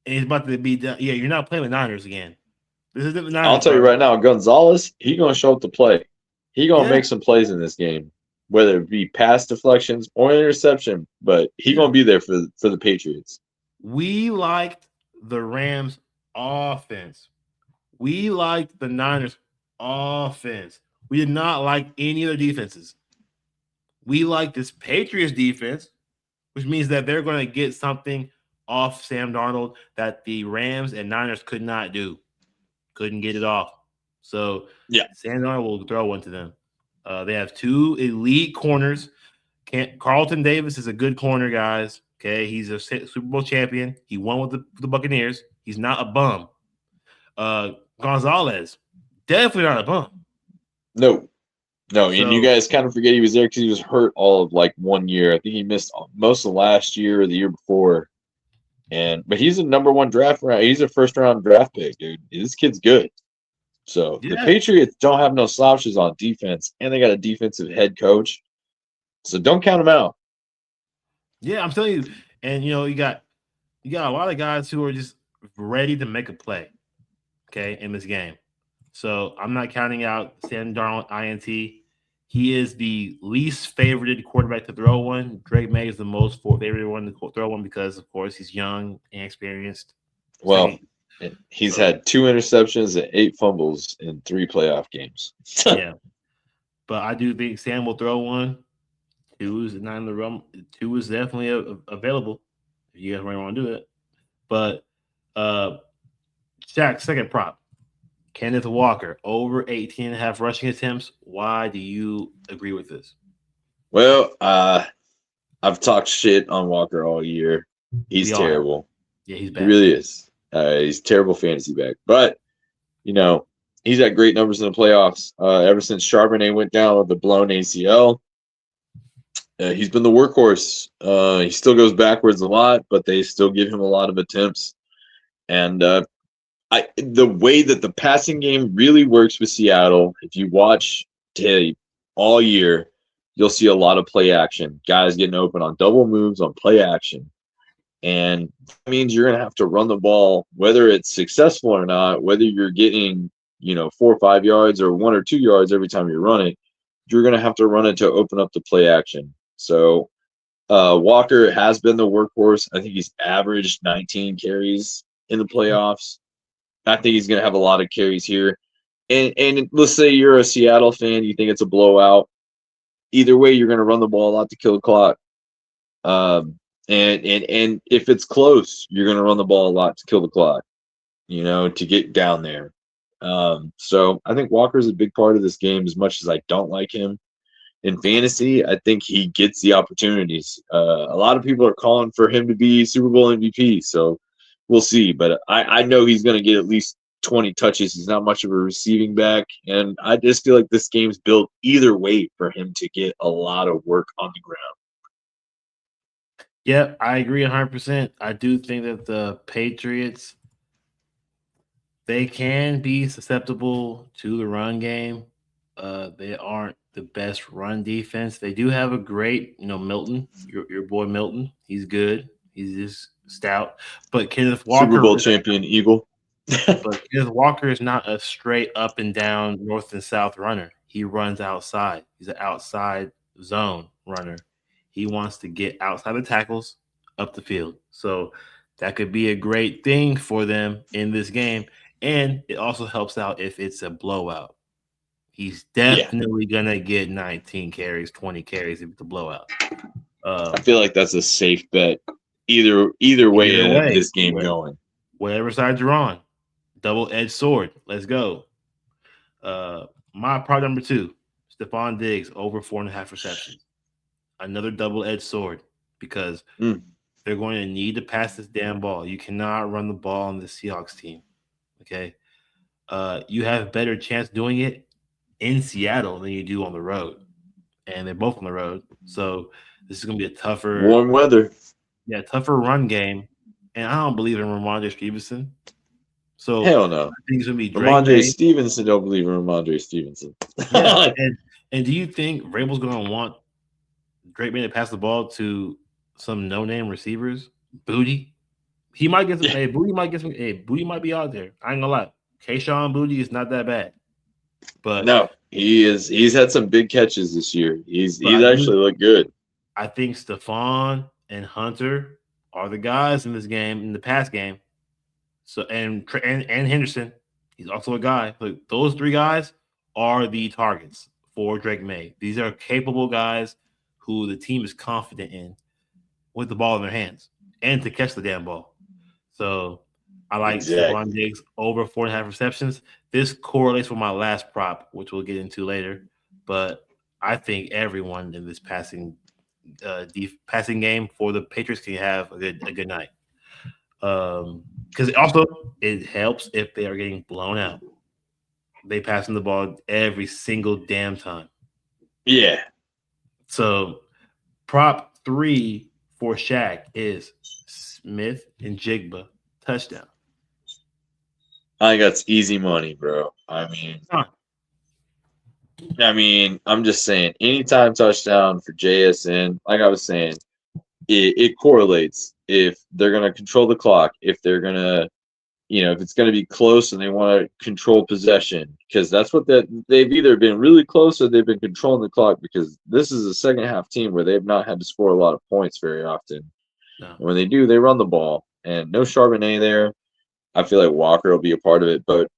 And he's about to be done. Yeah, you're not playing with Niners again. This isn't the Niners. I'll tell you right now, Gonzalez, he's going to show up to play. He's going to make some plays in this game, whether it be pass deflections or interception, but he's going to be there for the Patriots. We liked the Rams offense. We liked the Niners offense. We did not like any of their defenses. We like this Patriots defense which means that they're going to get something off Sam Darnold that the Rams and Niners could not do. Couldn't get it off. So Yeah. Sam Darnold will throw one to them. They have two elite corners. Carlton Davis is a good corner, guys. Okay, he's a Super Bowl champion. He won with the Buccaneers. He's not a bum. Gonzalez, definitely not a bum. No. And So- you guys kind of forget he was there because he was hurt all of like 1 year. I think he missed most of last year or the year before. But he's a number one draft round. He's a first round draft pick, dude. This kid's good. So the Yeah. Patriots don't have no slouches on defense, and they got a defensive head coach. So don't count them out. Yeah, I'm telling you. And you got a lot of guys who are just ready to make a play, okay, in this game. So I'm not counting out Sam Darnold, INT. He is the least favorited quarterback to throw one. Drake May is the most favorite one to throw one because, of course, he's young and experienced. Well, he's had 2 interceptions and 8 fumbles in 3 playoff games. Yeah. But I do think Sam will throw one. 2 is not in the realm. 2 is definitely available if you guys really want to do it. But Shaq, second prop. Kenneth Walker, over 18.5 rushing attempts. Why do you agree with this? Well, I've talked shit on Walker all year. He's terrible. Yeah, he's He bad. really is. He's terrible fantasy back. But, he's had great numbers in the playoffs. Ever since Charbonnet went down with the blown ACL, he's been the workhorse. He still goes backwards a lot, but they still give him a lot of attempts. And the way that the passing game really works with Seattle, if you watch tape all year, you'll see a lot of play action. Guys getting open on double moves on play action. And that means you're going to have to run the ball, whether it's successful or not, whether you're getting, 4 or 5 yards or 1 or 2 yards every time you run it, you're going to have to run it to open up the play action. So Walker has been the workhorse. I think he's averaged 19 carries in the playoffs. I think he's going to have a lot of carries here. And let's say you're a Seattle fan, you think it's a blowout. Either way, you're going to run the ball a lot to kill the clock. And if it's close, you're going to run the ball a lot to kill the clock, to get down there. So I think Walker's a big part of this game. As much as I don't like him in fantasy, I think he gets the opportunities. A lot of people are calling for him to be Super Bowl MVP. So we'll see. But I know he's going to get at least 20 touches. He's not much of a receiving back. And I just feel like this game's built either way for him to get a lot of work on the ground. Yeah, I agree 100%. I do think that the Patriots, they can be susceptible to the run game. They aren't the best run defense. They do have a great, Milton, your boy Milton. He's good. He's just stout. But Kenneth Walker, Super Bowl champion Eagle. But Kenneth Walker is not a straight up and down north and south runner. He runs outside. He's an outside zone runner. He wants to get outside the tackles up the field. So that could be a great thing for them in this game. And it also helps out if it's a blowout. He's definitely going to get 19 carries, 20 carries if it's a blowout. I feel like that's a safe bet. Either way of this game going. Whatever side you're on. Double-edged sword. Let's go. My part number 2, Stephon Diggs, over 4.5 receptions. Another double-edged sword because they're going to need to pass this damn ball. You cannot run the ball on the Seahawks team. Okay? You have a better chance doing it in Seattle than you do on the road. And they're both on the road. So this is going to be a tougher – warm weather. Yeah, tougher run game. And I don't believe in Ramondre Stevenson. So hell no. I think it's going to be Ramondre Stevenson. Don't believe in Ramondre Stevenson. Yeah, and do you think Vrabel's going to want Drake May to pass the ball to some no-name receivers? Booty? He might get some. Hey, Booty might get some. Hey, Booty might be out there. I ain't gonna lie. Kayshawn Booty is not that bad. But no, he is. He's had some big catches this year. He's actually looked good. I think Stephon and Hunter are the guys in this game, in the pass game. So and Henderson, he's also a guy. Like those 3 guys are the targets for Drake May. These are capable guys who the team is confident in. with the ball in their hands and to catch the damn ball. So I like Exactly. Stephon Diggs over 4.5 receptions. This correlates with my last prop, which we'll get into later. But I think everyone in this passing game for the Patriots can have a good night. Because also it helps if they are getting blown out. They passing the ball every single damn time. Yeah. So prop 3 for Shaq is Smith and Jigba touchdown. I think that's easy money, bro. Huh. I'm just saying, anytime touchdown for JSN, like I was saying, it correlates. If they're going to control the clock, if they're going to, if it's going to be close and they want to control possession, because that's what they've either been really close or they've been controlling the clock, because this is a second half team where they've not had to score a lot of points very often. No. When they do, they run the ball, and no Charbonnet there. I feel like Walker will be a part of it, but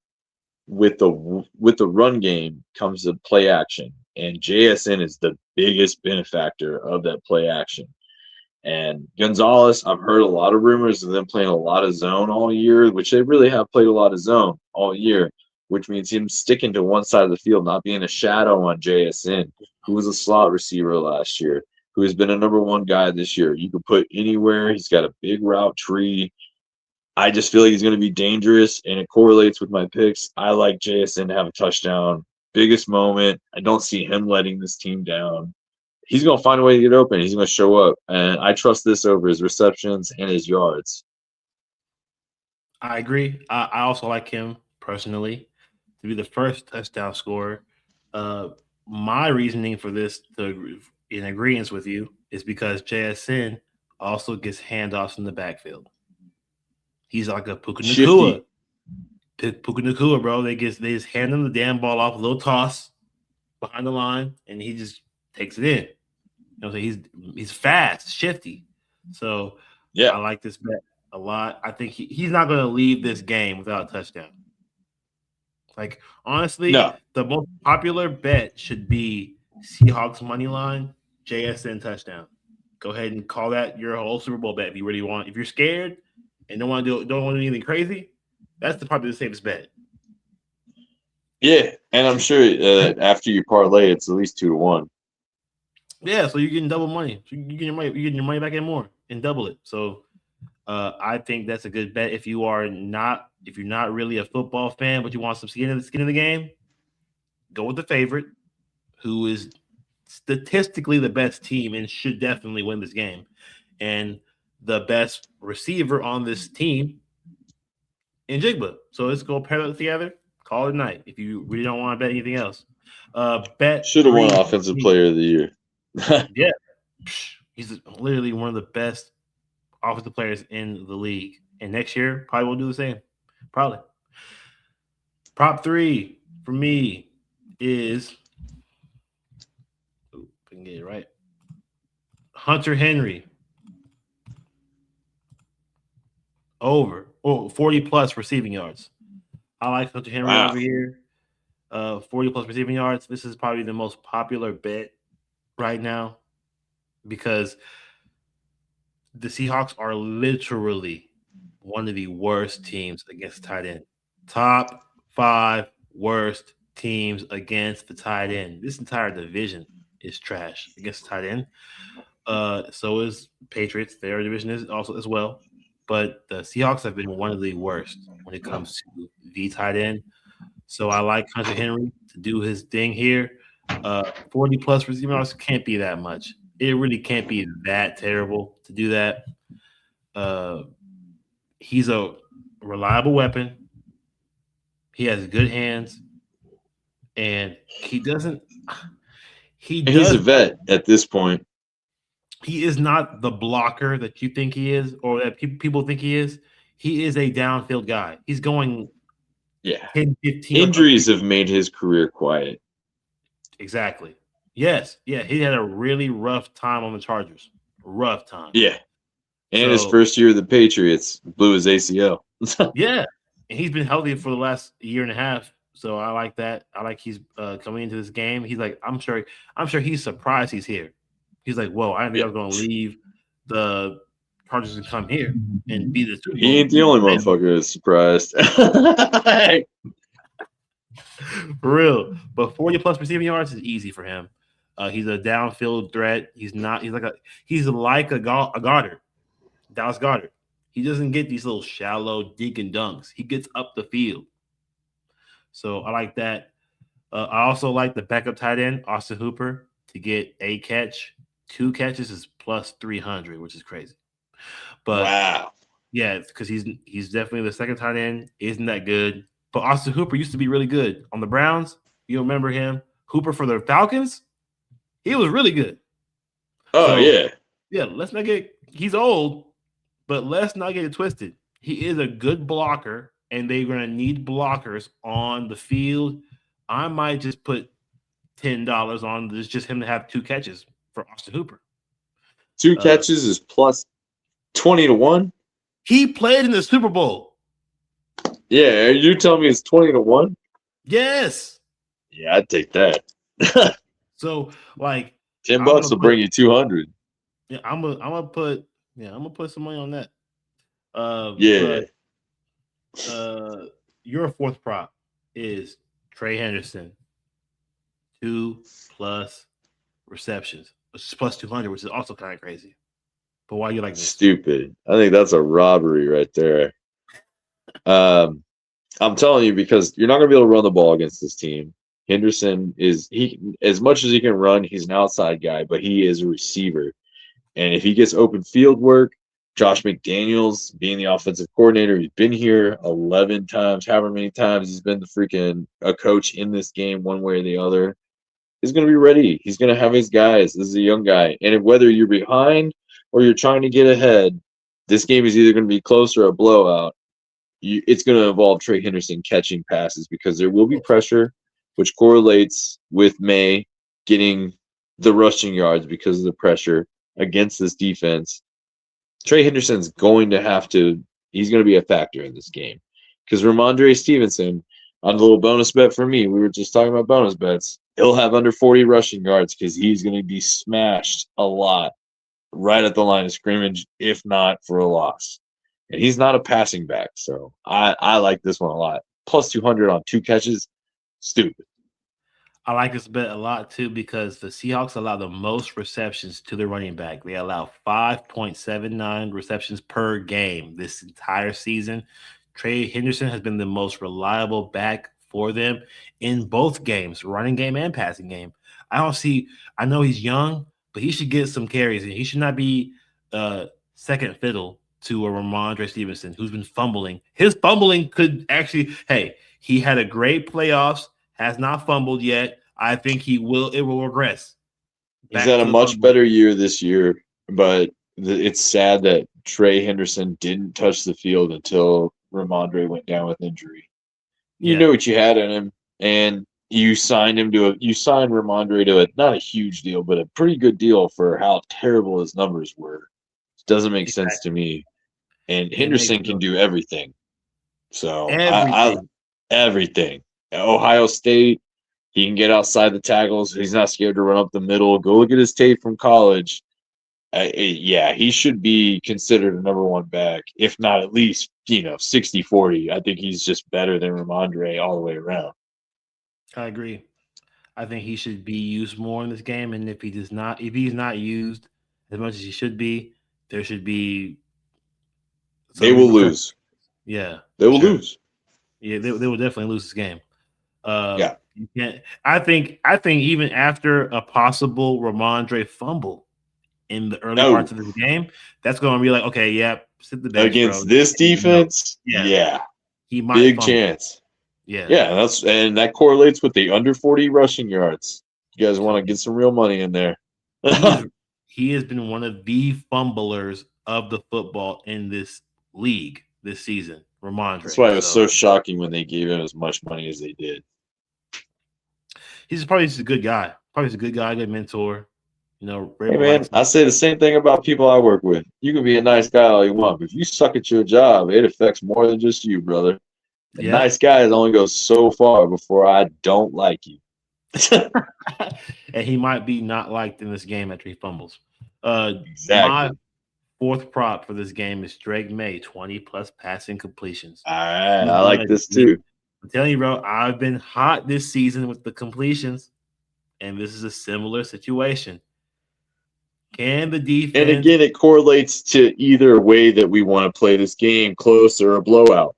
with the run game comes the play action, and JSN is the biggest benefactor of that play action. And Gonzalez, I've heard a lot of rumors of them playing a lot of zone all year, which they really have played a lot of zone all year, which means him sticking to one side of the field, not being a shadow on JSN, who was a slot receiver last year, who has been a number one guy this year. You could put anywhere. He's got a big route tree. I just feel like he's going to be dangerous, and it correlates with my picks. I like JSN to have a touchdown. Biggest moment. I don't see him letting this team down. He's going to find a way to get open. He's going to show up, and I trust this over his receptions and his yards. I agree. I also like him personally to be the first touchdown scorer. My reasoning for this, in agreement with you, is because JSN also gets handoffs in the backfield. He's like a Puka Nacua. Puka Nacua, bro. They just hand him the damn ball off, a little toss behind the line, and he just takes it in. You know, so he's fast, shifty. So yeah, I like this bet a lot. I think he's not going to leave this game without a touchdown. Like, honestly, The most popular bet should be Seahawks money line, JSN touchdown. Go ahead and call that your whole Super Bowl bet if you really want. If you're scared and don't want to do anything crazy, that's probably the safest bet. Yeah, and I'm sure after you parlay, it's at least 2-1. Yeah, so you're getting double money. So you're getting your money back and more and double it. So I think that's a good bet if you're not really a football fan, but you want some skin in the game. Go with the favorite, who is statistically the best team and should definitely win this game, and the best receiver on this team in Jigba. So let's go pair that together. Call it a night if you really don't want to bet anything else. Bet should have won Offensive Player of the Year. Yeah, he's literally one of the best offensive players in the league, and next year probably will do the same. Probably. Prop 3 for me is, if I can get it right, Hunter Henry over 40 plus receiving yards. I like Hunter Henry over here. 40 plus receiving yards. This is probably the most popular bet right now because the Seahawks are literally one of the worst teams against tight end. Top 5 worst teams against the tight end. This entire division is trash against the tight end. So is Patriots. Their division is also as well. But the Seahawks have been one of the worst when it comes to the tight end. So I like Hunter Henry to do his thing here. 40 plus receiving yards can't be that much. It really can't be that terrible to do that. He's a reliable weapon. He has good hands, and he's a vet at this point. He is not the blocker that you think he is, or that people think he is. He is a downfield guy. He's going 10, 15. Injuries have made his career quiet. Exactly. Yes. Yeah, he had a really rough time on the Chargers. Rough time. Yeah. And his first year of the Patriots blew his ACL. Yeah. And he's been healthy for the last year and a half. So I like that. I like he's coming into this game. He's like, I'm sure he's surprised he's here. He's like, whoa, I didn't think I was going to leave the Chargers can come here and be the Super Bowl. He ain't the only motherfucker that's surprised. For real. But 40+ receiving yards is easy for him. He's a downfield threat. He's like a Goddard, Dallas Goddard. He doesn't get these little shallow dink and dunks. He gets up the field. So I like that. I also like the backup tight end, Austin Hooper, to get a catch. 2 catches is plus 300, which is crazy. But wow. Yeah, because he's definitely the second tight end. Isn't that good? But Austin Hooper used to be really good on the Browns. You remember him? Hooper for the Falcons? He was really good. Oh, yeah. Yeah, let's not get – he's old, but let's not get it twisted. He is a good blocker, and they're going to need blockers on the field. I might just put $10 on this, just him to have 2 catches for Austin Hooper. 2 catches is plus 20-1? He played in the Super Bowl. Yeah, you telling me it's 20-1? Yes. Yeah, I'd take that. So, like, $10 will bring you 200. Yeah, I'm gonna put some money on that. Yeah. But, your fourth prop is Trey Henderson, 2+ receptions, which is plus 200, which is also kind of crazy. But why you like this? Stupid. I think that's a robbery right there. I'm telling you, because you're not gonna be able to run the ball against this team. Henderson as much as he can run, he's an outside guy, but he is a receiver. And if he gets open field work, Josh McDaniels being the offensive coordinator, he's been here 11 times, however many times he's been a coach in this game, one way or the other, is going to be ready. He's going to have his guys. This is a young guy. And whether you're behind or you're trying to get ahead, this game is either going to be close or a blowout. It's going to involve Trey Henderson catching passes because there will be pressure, which correlates with May getting the rushing yards because of the pressure against this defense. Trey Henderson's going to he's going to be a factor in this game because Ramondre Stevenson, on the little bonus bet for me, we were just talking about bonus bets, he'll have under 40 rushing yards because he's going to be smashed a lot right at the line of scrimmage, if not for a loss. And he's not a passing back, so I like this one a lot. Plus 200 on 2 catches, stupid. I like this bet a lot, too, because the Seahawks allow the most receptions to the running back. They allow 5.79 receptions per game this entire season. Trey Henderson has been the most reliable back for them in both games, running game and passing game. I know he's young, but he should get some carries, and he should not be second fiddle to a Ramondre Stevenson who's been fumbling. His fumbling could actually – he had a great playoffs. Has not fumbled yet. I think it will regress. He's had a much better year this year, but it's sad that Trey Henderson didn't touch the field until Ramondre went down with injury. You knew what you had in him, and you signed Ramondre to not a huge deal, but a pretty good deal for how terrible his numbers were. It doesn't make sense to me. And Henderson can do everything. So everything. Ohio State, he can get outside the tackles. He's not scared to run up the middle. Go look at his tape from college. He should be considered a number 1 back, if not at least 60-40. I think he's just better than Ramondre all the way around. I agree. I think he should be used more in this game, and if he's not used as much as he should be, there should be. They will lose. Yeah, they will lose. Yeah, they will definitely lose this game. You can't. I think even after a possible Ramondre fumble in the early parts of this game, that's going to be like, okay, sit the bench against this defense. He might big fumble. Chance. Yeah, that correlates with the under 40 rushing yards. You guys want to get some real money in there. He has been one of the fumblers of the football in this league this season. Ramondre. That's why it was so shocking when they gave him as much money as they did. He's probably just a good guy. Good mentor. Hey man, I say the same thing about people I work with. You can be a nice guy all you want, but if you suck at your job, it affects more than just you, brother. Nice guys only go so far before I don't like you. And he might be not liked in this game after he fumbles. Exactly. Fourth prop for this game is Drake May, 20 plus passing completions. All right, I like this too. I'm telling you, bro, I've been hot this season with the completions, and this is a similar situation. Can the defense? And again, it correlates to either way that we want to play this game, close or a blowout.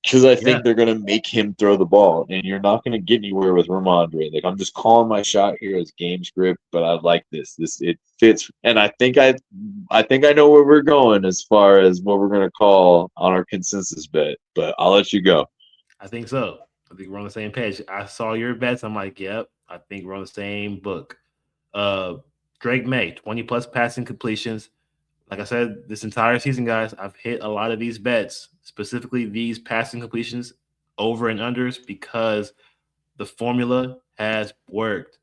Because I think they're going to make him throw the ball, and you're not going to get anywhere with Ramondre. Like, I'm just calling my shot here as game script, but I like this. It fits, and I think I know where we're going as far as what we're going to call on our consensus bet. But I'll let you go. I think so. I think we're on the same page. I saw your bets. I'm like, yep. I think we're on the same book. Drake May, 20 plus passing completions. Like I said, this entire season, guys, I've hit a lot of these bets, specifically these passing completions, over and unders, because the formula has worked.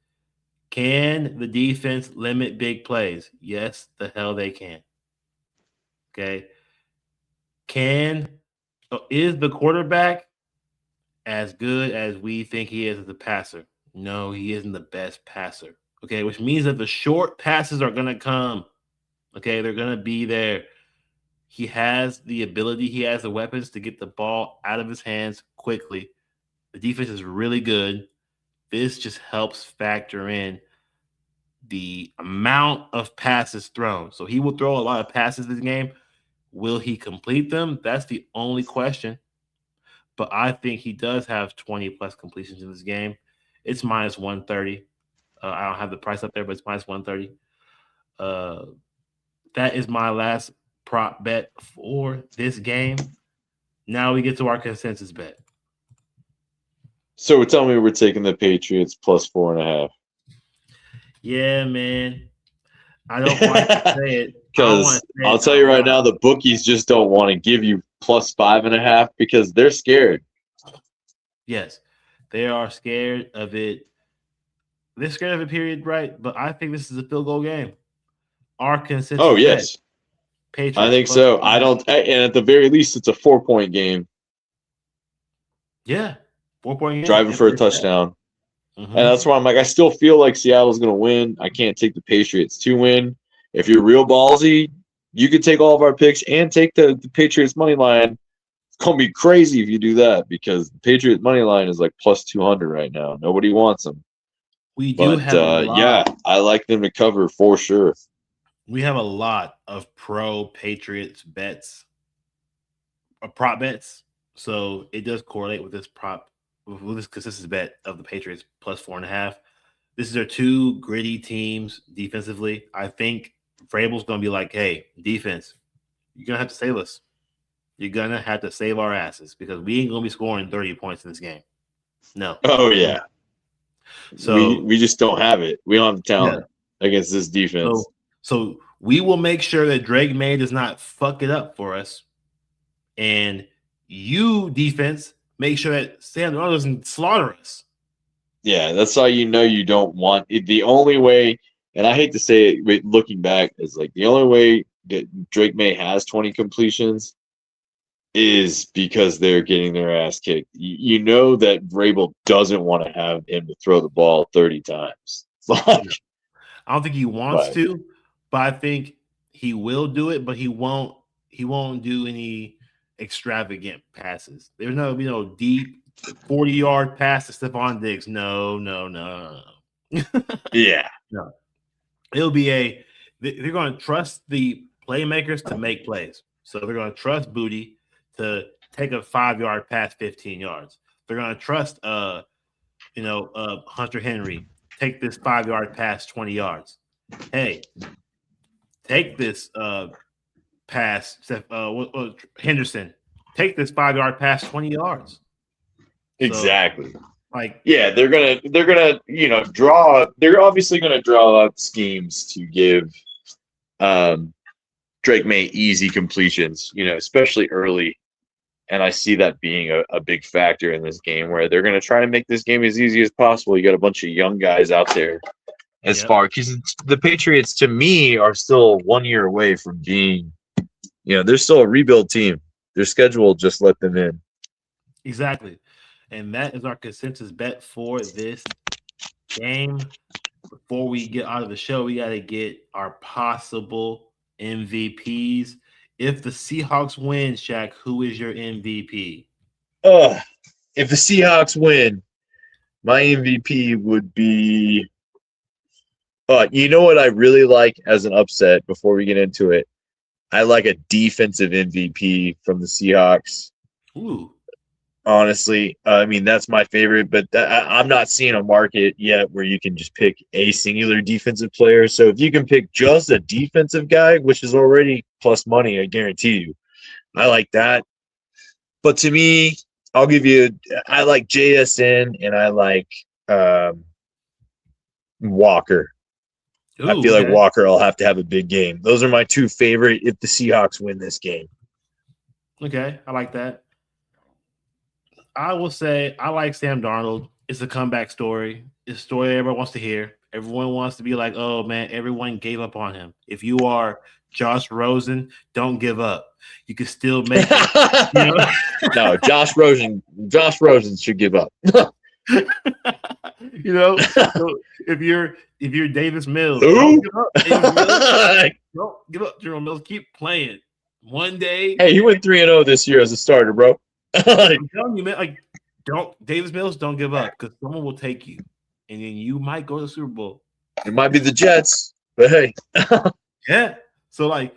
Can the defense limit big plays? Yes, the hell they can. Okay. Is the quarterback as good as we think he is as a passer? No, he isn't the best passer. Okay, which means that the short passes are going to come. Okay, they're going to be there. He has the ability, he has the weapons to get the ball out of his hands quickly. The defense is really good. This just helps factor in the amount of passes thrown. So he will throw a lot of passes this game. Will he complete them? That's the only question. But I think he does have 20 plus completions in this game. It's minus 130. I don't have the price up there, but it's minus 130. That is my last prop bet for this game. Now we get to our consensus bet. So tell me we're taking the Patriots plus 4.5. Yeah, man. I don't want to say it. Because I'll tell you right now, the bookies just don't want to give you plus 5.5 because they're scared. Yes, they are scared of it. They're scared of it, period, right? But I think this is a field goal game. Our consensus. Oh, yes. Patriots, I think so. I don't, and at the very least, it's a 4-point game. Yeah, 4-point game. Driving for a touchdown. Mm-hmm. And that's why I'm like, I still feel like Seattle's going to win. I can't take the Patriots to win. If you're real ballsy, you could take all of our picks and take the Patriots money line. It's going to be crazy if you do that because the Patriots money line is like plus 200 right now. Nobody wants them. We do have a lot. Yeah, I like them to cover for sure. We have a lot of pro Patriots bets, prop bets. So it does correlate with this consistent bet of the Patriots plus 4.5. This is their two gritty teams defensively. I think Vrabel's going to be like, hey, defense, you're going to have to save us. You're going to have to save our asses because we ain't going to be scoring 30 points in this game. No. Oh, yeah. So we just don't have it. We don't have the talent against this defense. So we will make sure that Drake May does not fuck it up for us. And you, defense, make sure that Sam Darnold doesn't slaughter us. Yeah, that's how you know you don't want it. The only way, and I hate to say it, looking back, is like the only way that Drake May has 20 completions is because they're getting their ass kicked. You know that Vrabel doesn't want to have him to throw the ball 30 times. I don't think he wants to, but I think he will do it, but he won't do any extravagant passes. There's no deep 40-yard pass to Stephon Diggs. No. Yeah. No. It'll be they're going to trust the playmakers to make plays. So they're going to trust Booty to take a 5-yard pass 15 yards. They're going to trust Hunter Henry, take this 5-yard pass 20 yards. Hey, take this pass Henderson, take this 5-yard pass 20 yards. Exactly. So, they're gonna draw. They're obviously gonna draw up schemes to give Drake May easy completions, especially early. And I see that being a big factor in this game where they're going to try to make this game as easy as possible. You got a bunch of young guys out there because the Patriots, to me, are still 1 year away from being, they're still a rebuild team. Their schedule just let them in. Exactly. And that is our consensus bet for this game. Before we get out of the show, we got to get our possible MVPs. If the Seahawks win, Shaq, who is your MVP? If the Seahawks win, my MVP would be. You know what I really like as an upset before we get into it? I like a defensive MVP from the Seahawks. Ooh. Honestly, I mean, that's my favorite, but I'm not seeing a market yet where you can just pick a singular defensive player. So if you can pick just a defensive guy, which is already plus money, I guarantee you, I like that. But to me, I like JSN and I like Walker. I Ooh, feel like okay. Walker will have to have a big game. Those are my two favorite if the Seahawks win this game. Okay, I like that. I will say I like Sam Darnold. It's a comeback story. It's a story everyone wants to hear. Everyone wants to be like, oh man, everyone gave up on him. If you are Josh Rosen, don't give up. You can still make it. You know? No, Josh Rosen should give up. You know, so if you're Davis Mills, Who? don't give up. Davis Mills, don't give up. Jerome Mills, keep playing. One day, Hey, he went 3-0 this year as a starter, bro. I'm telling you, man, like Davis Mills, don't give up because someone will take you, and then you might go to the Super Bowl. It might be the Jets, but hey. Yeah. So like,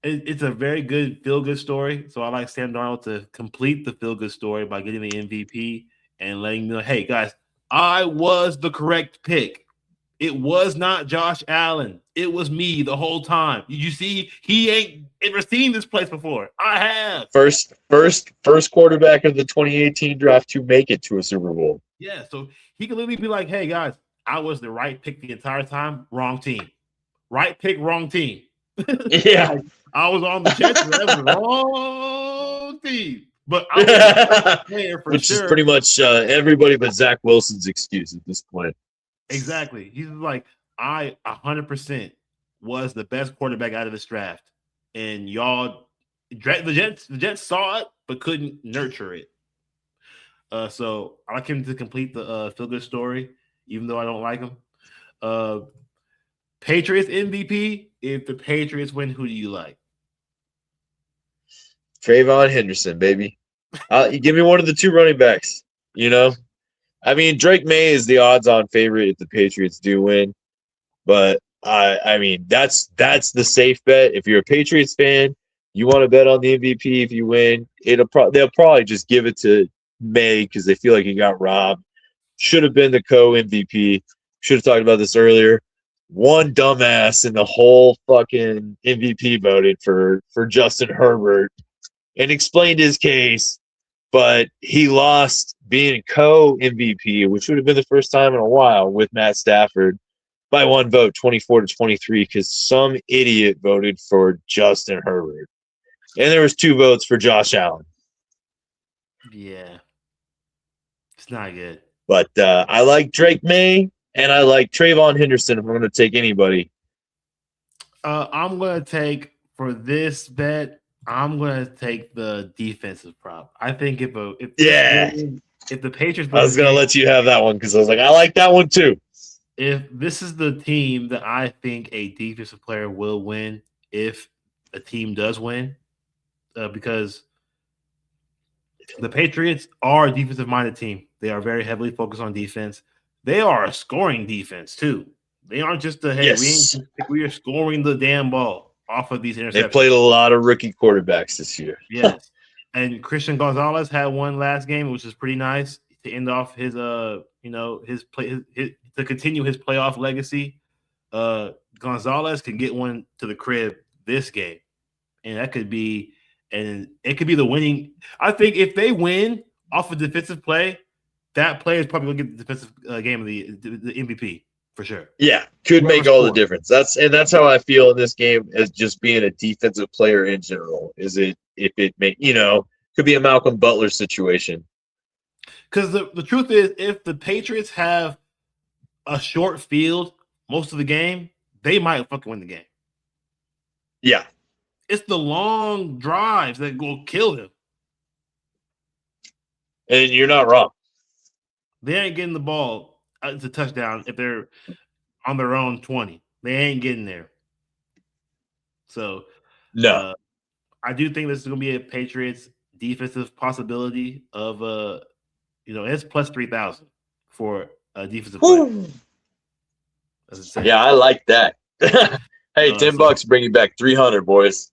it's a very good feel good story. So I like Sam Darnold to complete the feel good story by getting the MVP and letting me know, hey guys, I was the correct pick. It was not Josh Allen. It was me the whole time. You see, he ain't ever seen this place before. I have. First quarterback of the 2018 draft to make it to a Super Bowl. Yeah, so he could literally be like, hey guys, I was the right pick the entire time, wrong team. Right pick, wrong team. Yeah. Like, I was on the Jets, but that was the wrong team. But I was a player for Which sure. is pretty much everybody but Zach Wilson's excuse at this point. Exactly. He's like, I 100% was the best quarterback out of this draft. And y'all, the Jets saw it, but couldn't nurture it. So I like him to complete the feel good story, even though I don't like him. Patriots MVP. If the Patriots win, who do you like? Trayvon Henderson, baby. Give me one of the two running backs. You know, I mean, Drake May is the odds-on favorite if the Patriots do win, but I mean, that's the safe bet. If you're a Patriots fan, you want to bet on the MVP. If you win, they'll probably just give it to May because they feel like he got robbed. Should have been the co-MVP. Should have talked about this earlier. One dumbass in the whole fucking MVP voted for Justin Herbert and explained his case, but he lost being co-MVP, which would have been the first time in a while with Matt Stafford by one vote, 24-23, because some idiot voted for Justin Herbert. And there was 2 votes for Josh Allen. Yeah. It's not good. But I like Drake May, and I like Trayvon Henderson if I'm going to take anybody. I'm going to take, for this bet, I'm going to take the defensive prop. I think if the Patriots, I was going to let you have that one because I was like, I like that one too. If this is the team that I think a defensive player will win, if a team does win, because the Patriots are a defensive-minded team. They are very heavily focused on defense. They are a scoring defense too. They aren't just we are scoring the damn ball off of these interceptions. They played a lot of rookie quarterbacks this year. Yes. And Christian Gonzalez had one last game, which is pretty nice to end off his his play to continue his playoff legacy. Gonzalez can get one to the crib this game. And it could be the winning. I think if they win off a defensive play, that player is probably going to get the defensive game of the MVP for sure. Yeah, could make all the difference. That's how I feel in this game as just being a defensive player in general. Could be a Malcolm Butler situation. Because the truth is, if the Patriots have a short field most of the game, they might fucking win the game. Yeah. It's the long drives that will kill him. And you're not wrong. They ain't getting the ball. It's a touchdown if they're on their own 20. They ain't getting there. So No. I do think this is going to be a Patriots defensive possibility of it's plus 3,000 for a defensive player. As it says. Yeah, I like that. Hey, $10 bring you back 300, boys.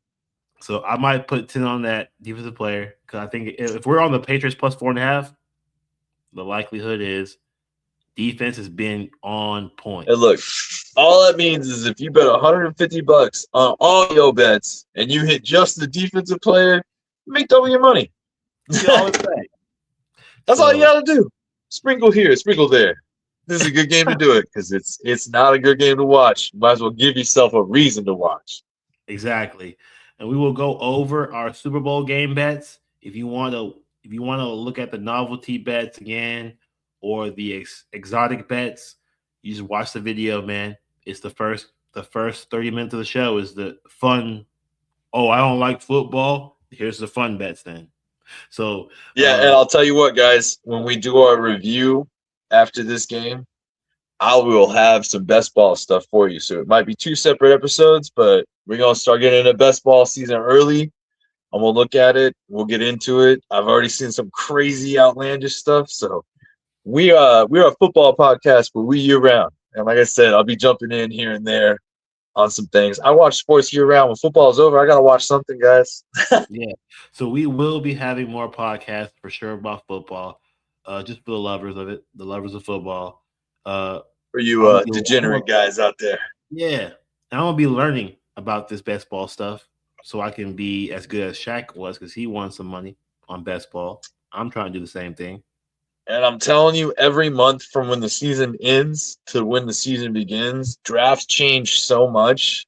So I might put 10 on that defensive player because I think if we're on the Patriots plus 4.5, the likelihood is defense has been on point. And look, all that means is if you bet $150 on all your bets and you hit just the defensive player, you make double your money. You all the way. That's all you got to do. Sprinkle here, sprinkle there. This is a good game to do it because it's not a good game to watch. You might as well give yourself a reason to watch. Exactly. And we will go over our Super Bowl game bets. If you want to look at the novelty bets again or the exotic bets, you just watch the video, man. It's the first 30 minutes of the show is the fun. Oh, I don't like football. Here's the fun bets then. So yeah, and I'll tell you what, guys, when we do our review after this game, I will have some best ball stuff for you. So it might be 2 separate episodes, but we're gonna start getting into best ball season early. I'm gonna look at it. We'll get into it. I've already seen some crazy outlandish stuff. So we're a football podcast, but we year round. And like I said, I'll be jumping in here and there on some things. I watch sports year round. When football is over, I gotta watch something, guys. Yeah. So we will be having more podcasts for sure about football. Just for the lovers of it, the lovers of football. For you degenerate guys out there. Yeah. And I'm gonna be learning about this best ball stuff so I can be as good as Shaq was because he won some money on best ball. I'm trying to do the same thing. And I'm telling you, every month from when the season ends to when the season begins, drafts change so much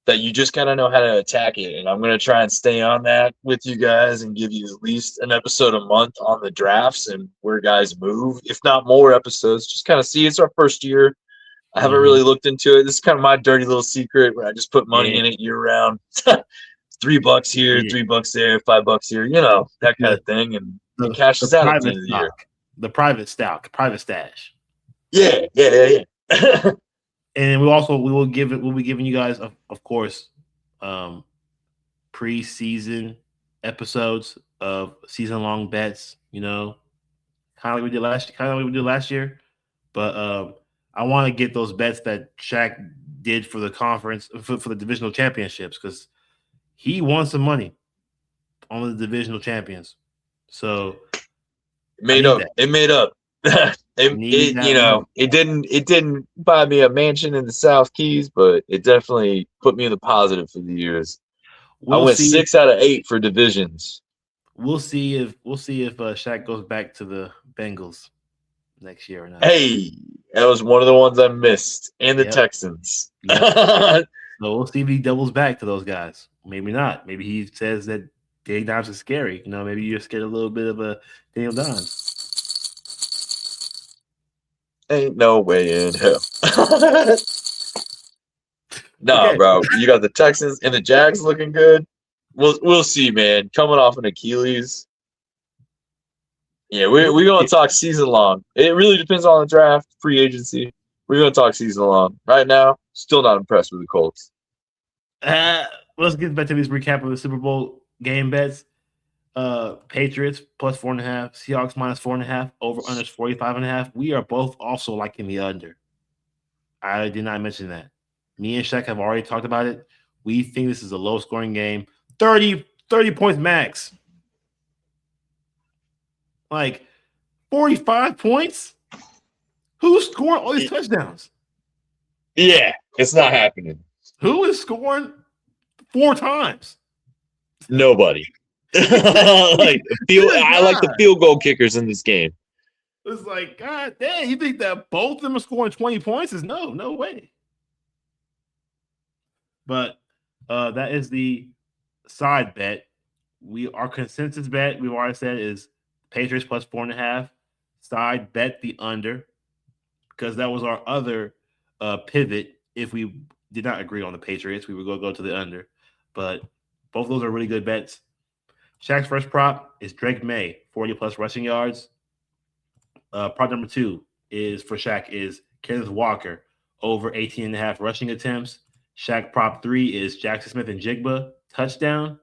that you just gotta know how to attack it. And I'm gonna try and stay on that with you guys and give you at least an episode a month on the drafts and where guys move, if not more episodes. Just kind of see. It's our first year. I haven't really looked into it. This is kind of my dirty little secret where I just put money in it year round. $3 here, $3 there, $5 here, that kind of thing, and it cashes out at the end of the year. The private stash. Yeah. And we'll be giving you guys, of course, preseason episodes of season long bets. Kind of like we did last year. But I want to get those bets that Shaq did for the conference for the divisional championships because he won some money on the divisional champions. So it made up. It didn't buy me a mansion in the South Keys, but it definitely put me in the positive for the years. I went 6 out of 8 for divisions. We'll see if Shaq goes back to the Bengals next year or not. Hey, that was one of the ones I missed, and the Texans. Yep. So we'll see if he doubles back to those guys. Maybe not. Maybe he says that Daniel Dimes is scary. Maybe you're scared a little bit of a Daniel Dimes. Ain't no way in hell. Nah, bro. You got the Texans and the Jags looking good. We'll see, man. Coming off an Achilles. Yeah, we're going to talk season long. It really depends on the draft, free agency. We're going to talk season long. Right now, still not impressed with the Colts. Let's get back to this recap of the Super Bowl game bets. Patriots plus 4.5, Seahawks minus 4.5, over under 45.5. We are both also liking the under. I did not mention that. Me and Shaq have already talked about it. We think this is a low scoring game. 30 points max. Like 45 points? Who's scoring all these touchdowns? Yeah, it's not happening. Who is scoring 4 times? Nobody. I like the field goal kickers in this game. It's like, God damn, you think that both of them are scoring 20 points? Is no way. But that is the side bet. Our consensus bet, we've already said, is Patriots plus 4.5. Side bet the under, because that was our other pivot. If we did not agree on the Patriots, we would go to the under. But both of those are really good bets. Shaq's first prop is Drake May, 40 plus rushing yards. Prop number 2 is for Shaq is Kenneth Walker, over 18.5 rushing attempts. Shaq prop 3 is Jackson Smith and Jigba touchdown.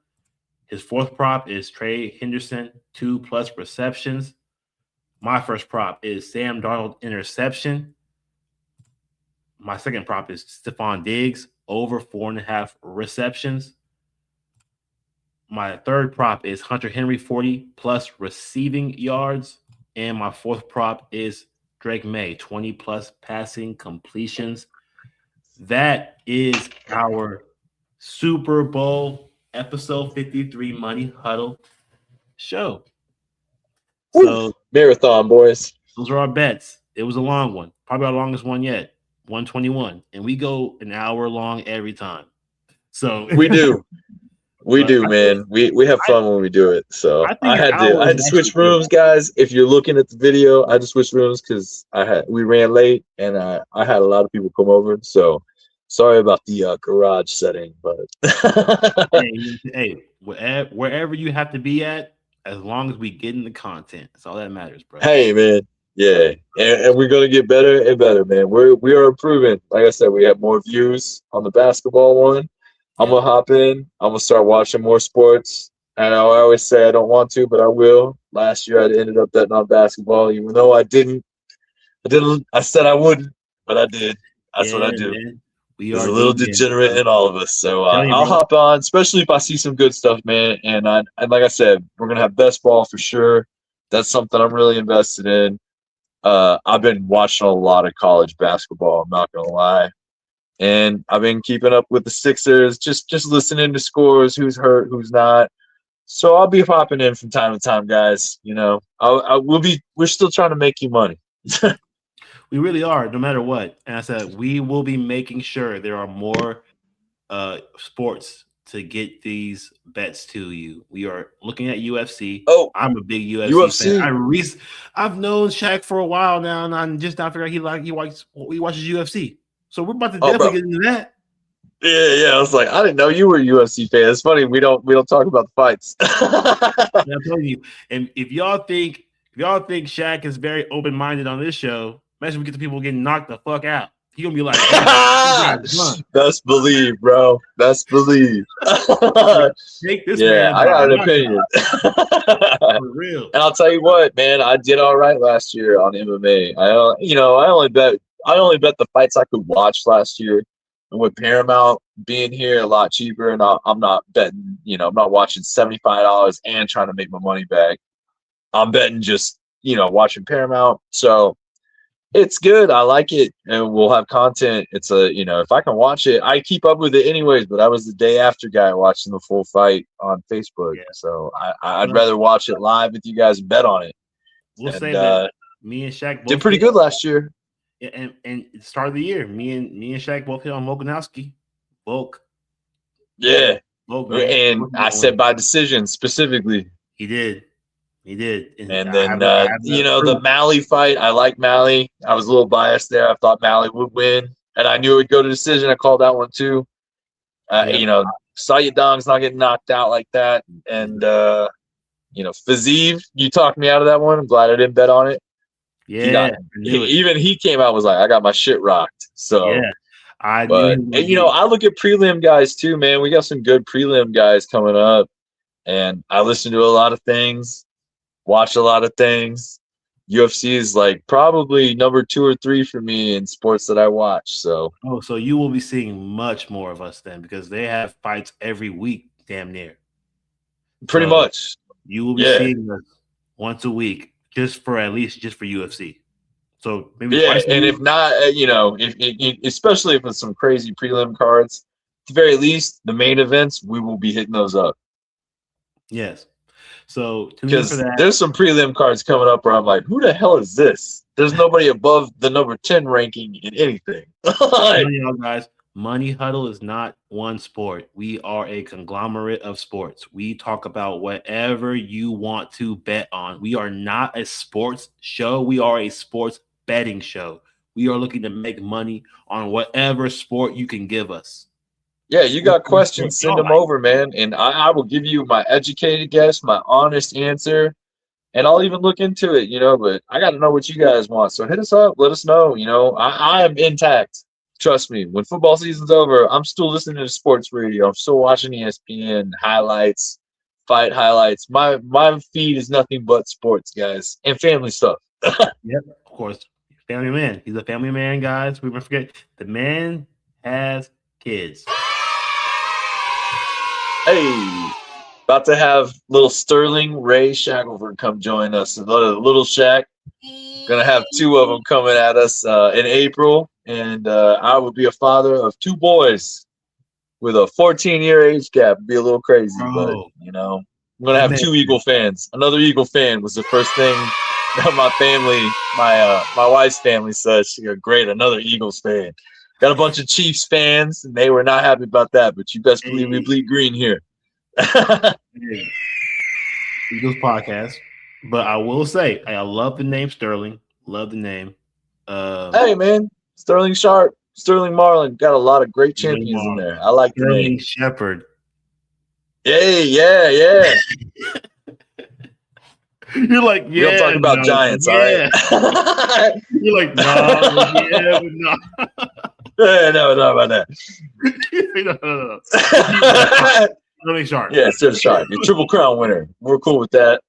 His fourth prop is Trey Henderson 2+ receptions. My first prop is Sam Darnold interception. My second prop is Stephon Diggs over 4.5 receptions. My third prop is Hunter Henry 40+ receiving yards. And my fourth prop is Drake May 20+ passing completions. That is our Super Bowl episode 53 Money Huddle show. So marathon, boys. those are our bets. It was a long one, probably our longest one yet, 121. And we go an hour long every time. So we do. We do, man. We have fun when we do it. So I had to switch rooms, guys. If you're looking at the video, I had to switch rooms because we ran late and I had a lot of people come over. So sorry about the garage setting, but hey, wherever you have to be at, as long as we get in the content, that's all that matters, bro. Hey, man. Yeah, and we're gonna get better and better, man. We are improving. Like I said, we have more views on the basketball one. I'm gonna hop in. I'm gonna start watching more sports. And I always say I don't want to, but I will. Last year I ended up betting on basketball, even though I didn't. I said I wouldn't, but I did. That's what I do. Man. There's a little degenerate in all of us, so I'll hop on, especially if I see some good stuff, man. And like I said, we're gonna have best ball for sure. That's something I'm really invested in. I've been watching a lot of college basketball. I'm not gonna lie. And I've been keeping up with the Sixers, just listening to scores, who's hurt, who's not. So I'll be hopping in from time to time, guys. You know, we're still trying to make you money. We really are, no matter what. And I said we will be making sure there are more sports to get these bets to you. We are looking at UFC. Oh, I'm a big UFC fan. I've known Shaq for a while now, and I'm just not figuring he watches UFC. So we're about to definitely get into that. Yeah. I was like, I didn't know you were a UFC fan. It's funny we don't talk about the fights. I'm telling you. And if y'all think Shaq is very open-minded on this show, imagine we get the people getting knocked the fuck out. He gonna be like, best believe, bro. Best believe. Take this man. I got an opinion. For real. And I'll tell you what, man, I did all right last year on MMA. I only bet the fights I could watch last year. And with Paramount being here a lot cheaper, and I'm not betting, I'm not watching $75 and trying to make my money back. I'm betting just, watching Paramount. So it's good. I like it. And we'll have content. It's if I can watch it, I keep up with it anyways, but I was the day after guy watching the full fight on Facebook. Yeah. So I'd rather watch it live with you guys and bet on it. We'll say that me and Shaq both did pretty good last year. And at the start of the year, me and Shaq both hit on Volkanovski. Volk. Yeah. Volk, and I said by decision specifically. He did. And then the Mally fight, I like Mally. I was a little biased there. I thought Mally would win. And I knew it would go to decision. I called that one too. Sayadong's not getting knocked out like that. And Fiziev, you talked me out of that one. I'm glad I didn't bet on it. Yeah, even he came out and was like, I got my shit rocked. So yeah, I look at prelim guys too, man. We got some good prelim guys coming up, and I listen to a lot of things, watch a lot of things. UFC is like probably number 2 or 3 for me in sports that I watch. So so you will be seeing much more of us then, because they have fights every week, damn near. Pretty much. You will be seeing us once a week. Just for UFC. So maybe twice a and week. If not, if especially if it's some crazy prelim cards, at the very least, the main events, we will be hitting those up. Yes. So because there's some prelim cards coming up where I'm like, who the hell is this? There's nobody above the number 10 ranking in anything. Guys, Money Huddle is not one sport. We are a conglomerate of sports. We talk about whatever you want to bet on. We are not a sports show. We are a sports betting show. We are looking to make money on whatever sport you can give us. Yeah, you got questions, send them over, man. And I will give you my educated guess, my honest answer. And I'll even look into it, but I got to know what you guys want. So hit us up. Let us know. I am intact. Trust me, when football season's over, I'm still listening to sports radio. I'm still watching ESPN highlights, fight highlights. My feed is nothing but sports, guys, and family stuff. Yep, of course. Family man. He's a family man, guys. We must forget the man has kids. Hey, about to have little Sterling Ray Shackelford come join us. Little Shaq. Gonna have 2 of them coming at us in April, and I will be a father of 2 boys with a 14-year age gap. It'd be a little crazy, but you know, I'm gonna have 2 Eagle fans. Another Eagle fan was the first thing that my family, my wife's family said. She goes, great, another Eagles fan. Got a bunch of Chiefs fans, and they were not happy about that. But you best believe we bleed green here. Eagles podcast. But I will say, I love the name Sterling. Love the name. Hey, man. Sterling Sharp, Sterling Marlin. Got a lot of great champions in there. I like the name. Sterling Shepard. Hey, yeah. You're like, yeah. We don't talk about Giants, all right? You're like, no, no. Yeah, no about that. No. Sterling Sharp. Yeah, Sterling Sharp. You're Triple Crown winner. We're cool with that.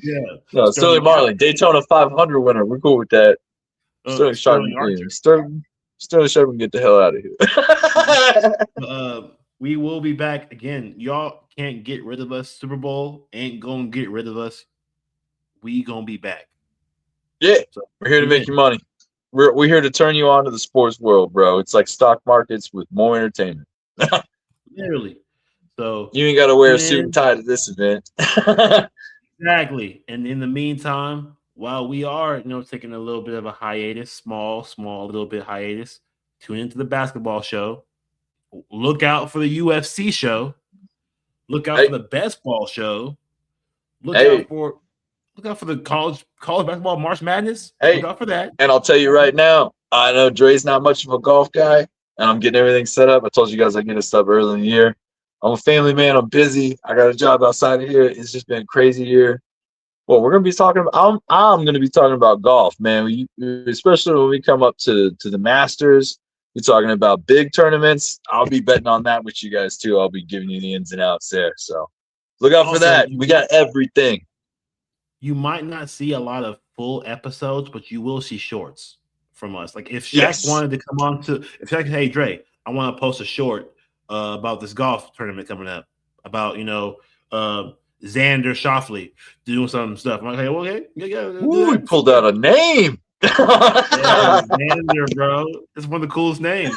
Yeah. No, Sterling Marlin, Daytona 500 winner. We're cool with that. Sterling Sharp. Sterling Sharp can get the hell out of here. We will be back again. Y'all can't get rid of us. Super Bowl ain't gonna get rid of us. We gonna be back. Yeah, so, we're here to make you money. We're here to turn you on to the sports world, bro. It's like stock markets with more entertainment. Literally. So you ain't got to wear a suit and tie to this event. Exactly. And in the meantime, while we are, taking a little bit of a hiatus, small little bit hiatus, tune into the basketball show. Look out for the UFC show. Look out for the baseball show. Look out for the college basketball March Madness. Look out for that. And I'll tell you right now, I know Dre's not much of a golf guy, and I'm getting everything set up. I told you guys I get this stuff early in the year. I'm a family man. I'm busy. I got a job outside of here. It's just been a crazy year. Well, we're gonna be talking about. I'm gonna be talking about golf, man. Especially when we come up to the Masters. We're talking about big tournaments. I'll be betting on that with you guys too. I'll be giving you the ins and outs there. So look out for that. We got everything. You might not see a lot of full episodes, but you will see shorts from us. Like if Shaq wanted to come on if Shaq, hey Dre, I want to post a short about this golf tournament coming up, about Xander Schauffele doing some stuff. I'm like, hey, okay, yeah. Ooh, we pulled out a name. Xander, bro. It's one of the coolest names.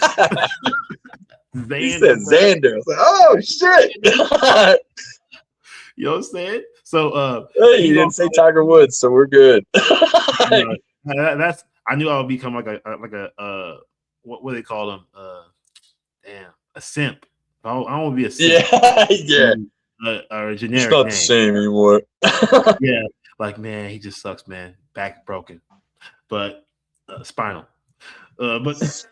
Xander. He said Xander. I was like, oh shit. You know what I'm saying? So hey, you didn't say Tiger Woods, so we're good. That's I knew I would become like a what do they call them? A simp. I don't want to be a simp. Yeah. Or a generic. It's not the same anymore. Yeah, like man, he just sucks, man. Back broken, but spinal. But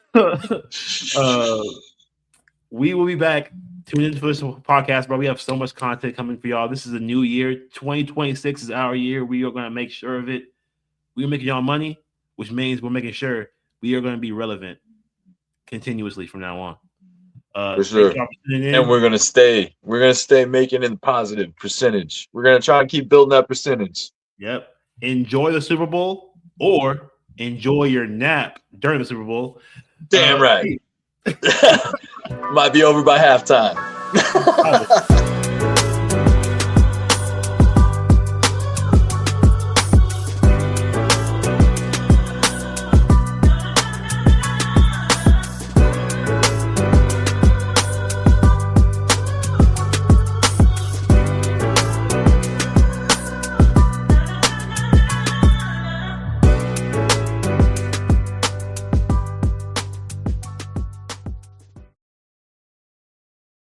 we will be back. Tune into this podcast, bro. We have so much content coming for y'all. This is a new year. 2026 is our year. We are going to make sure of it. We're making y'all money, which means we're making sure we are going to be relevant continuously from now on. For sure. And we're gonna stay making it positive percentage. We're gonna try and keep building that percentage. Yep. Enjoy the Super Bowl or enjoy your nap during the Super Bowl. Damn right. Might be over by halftime.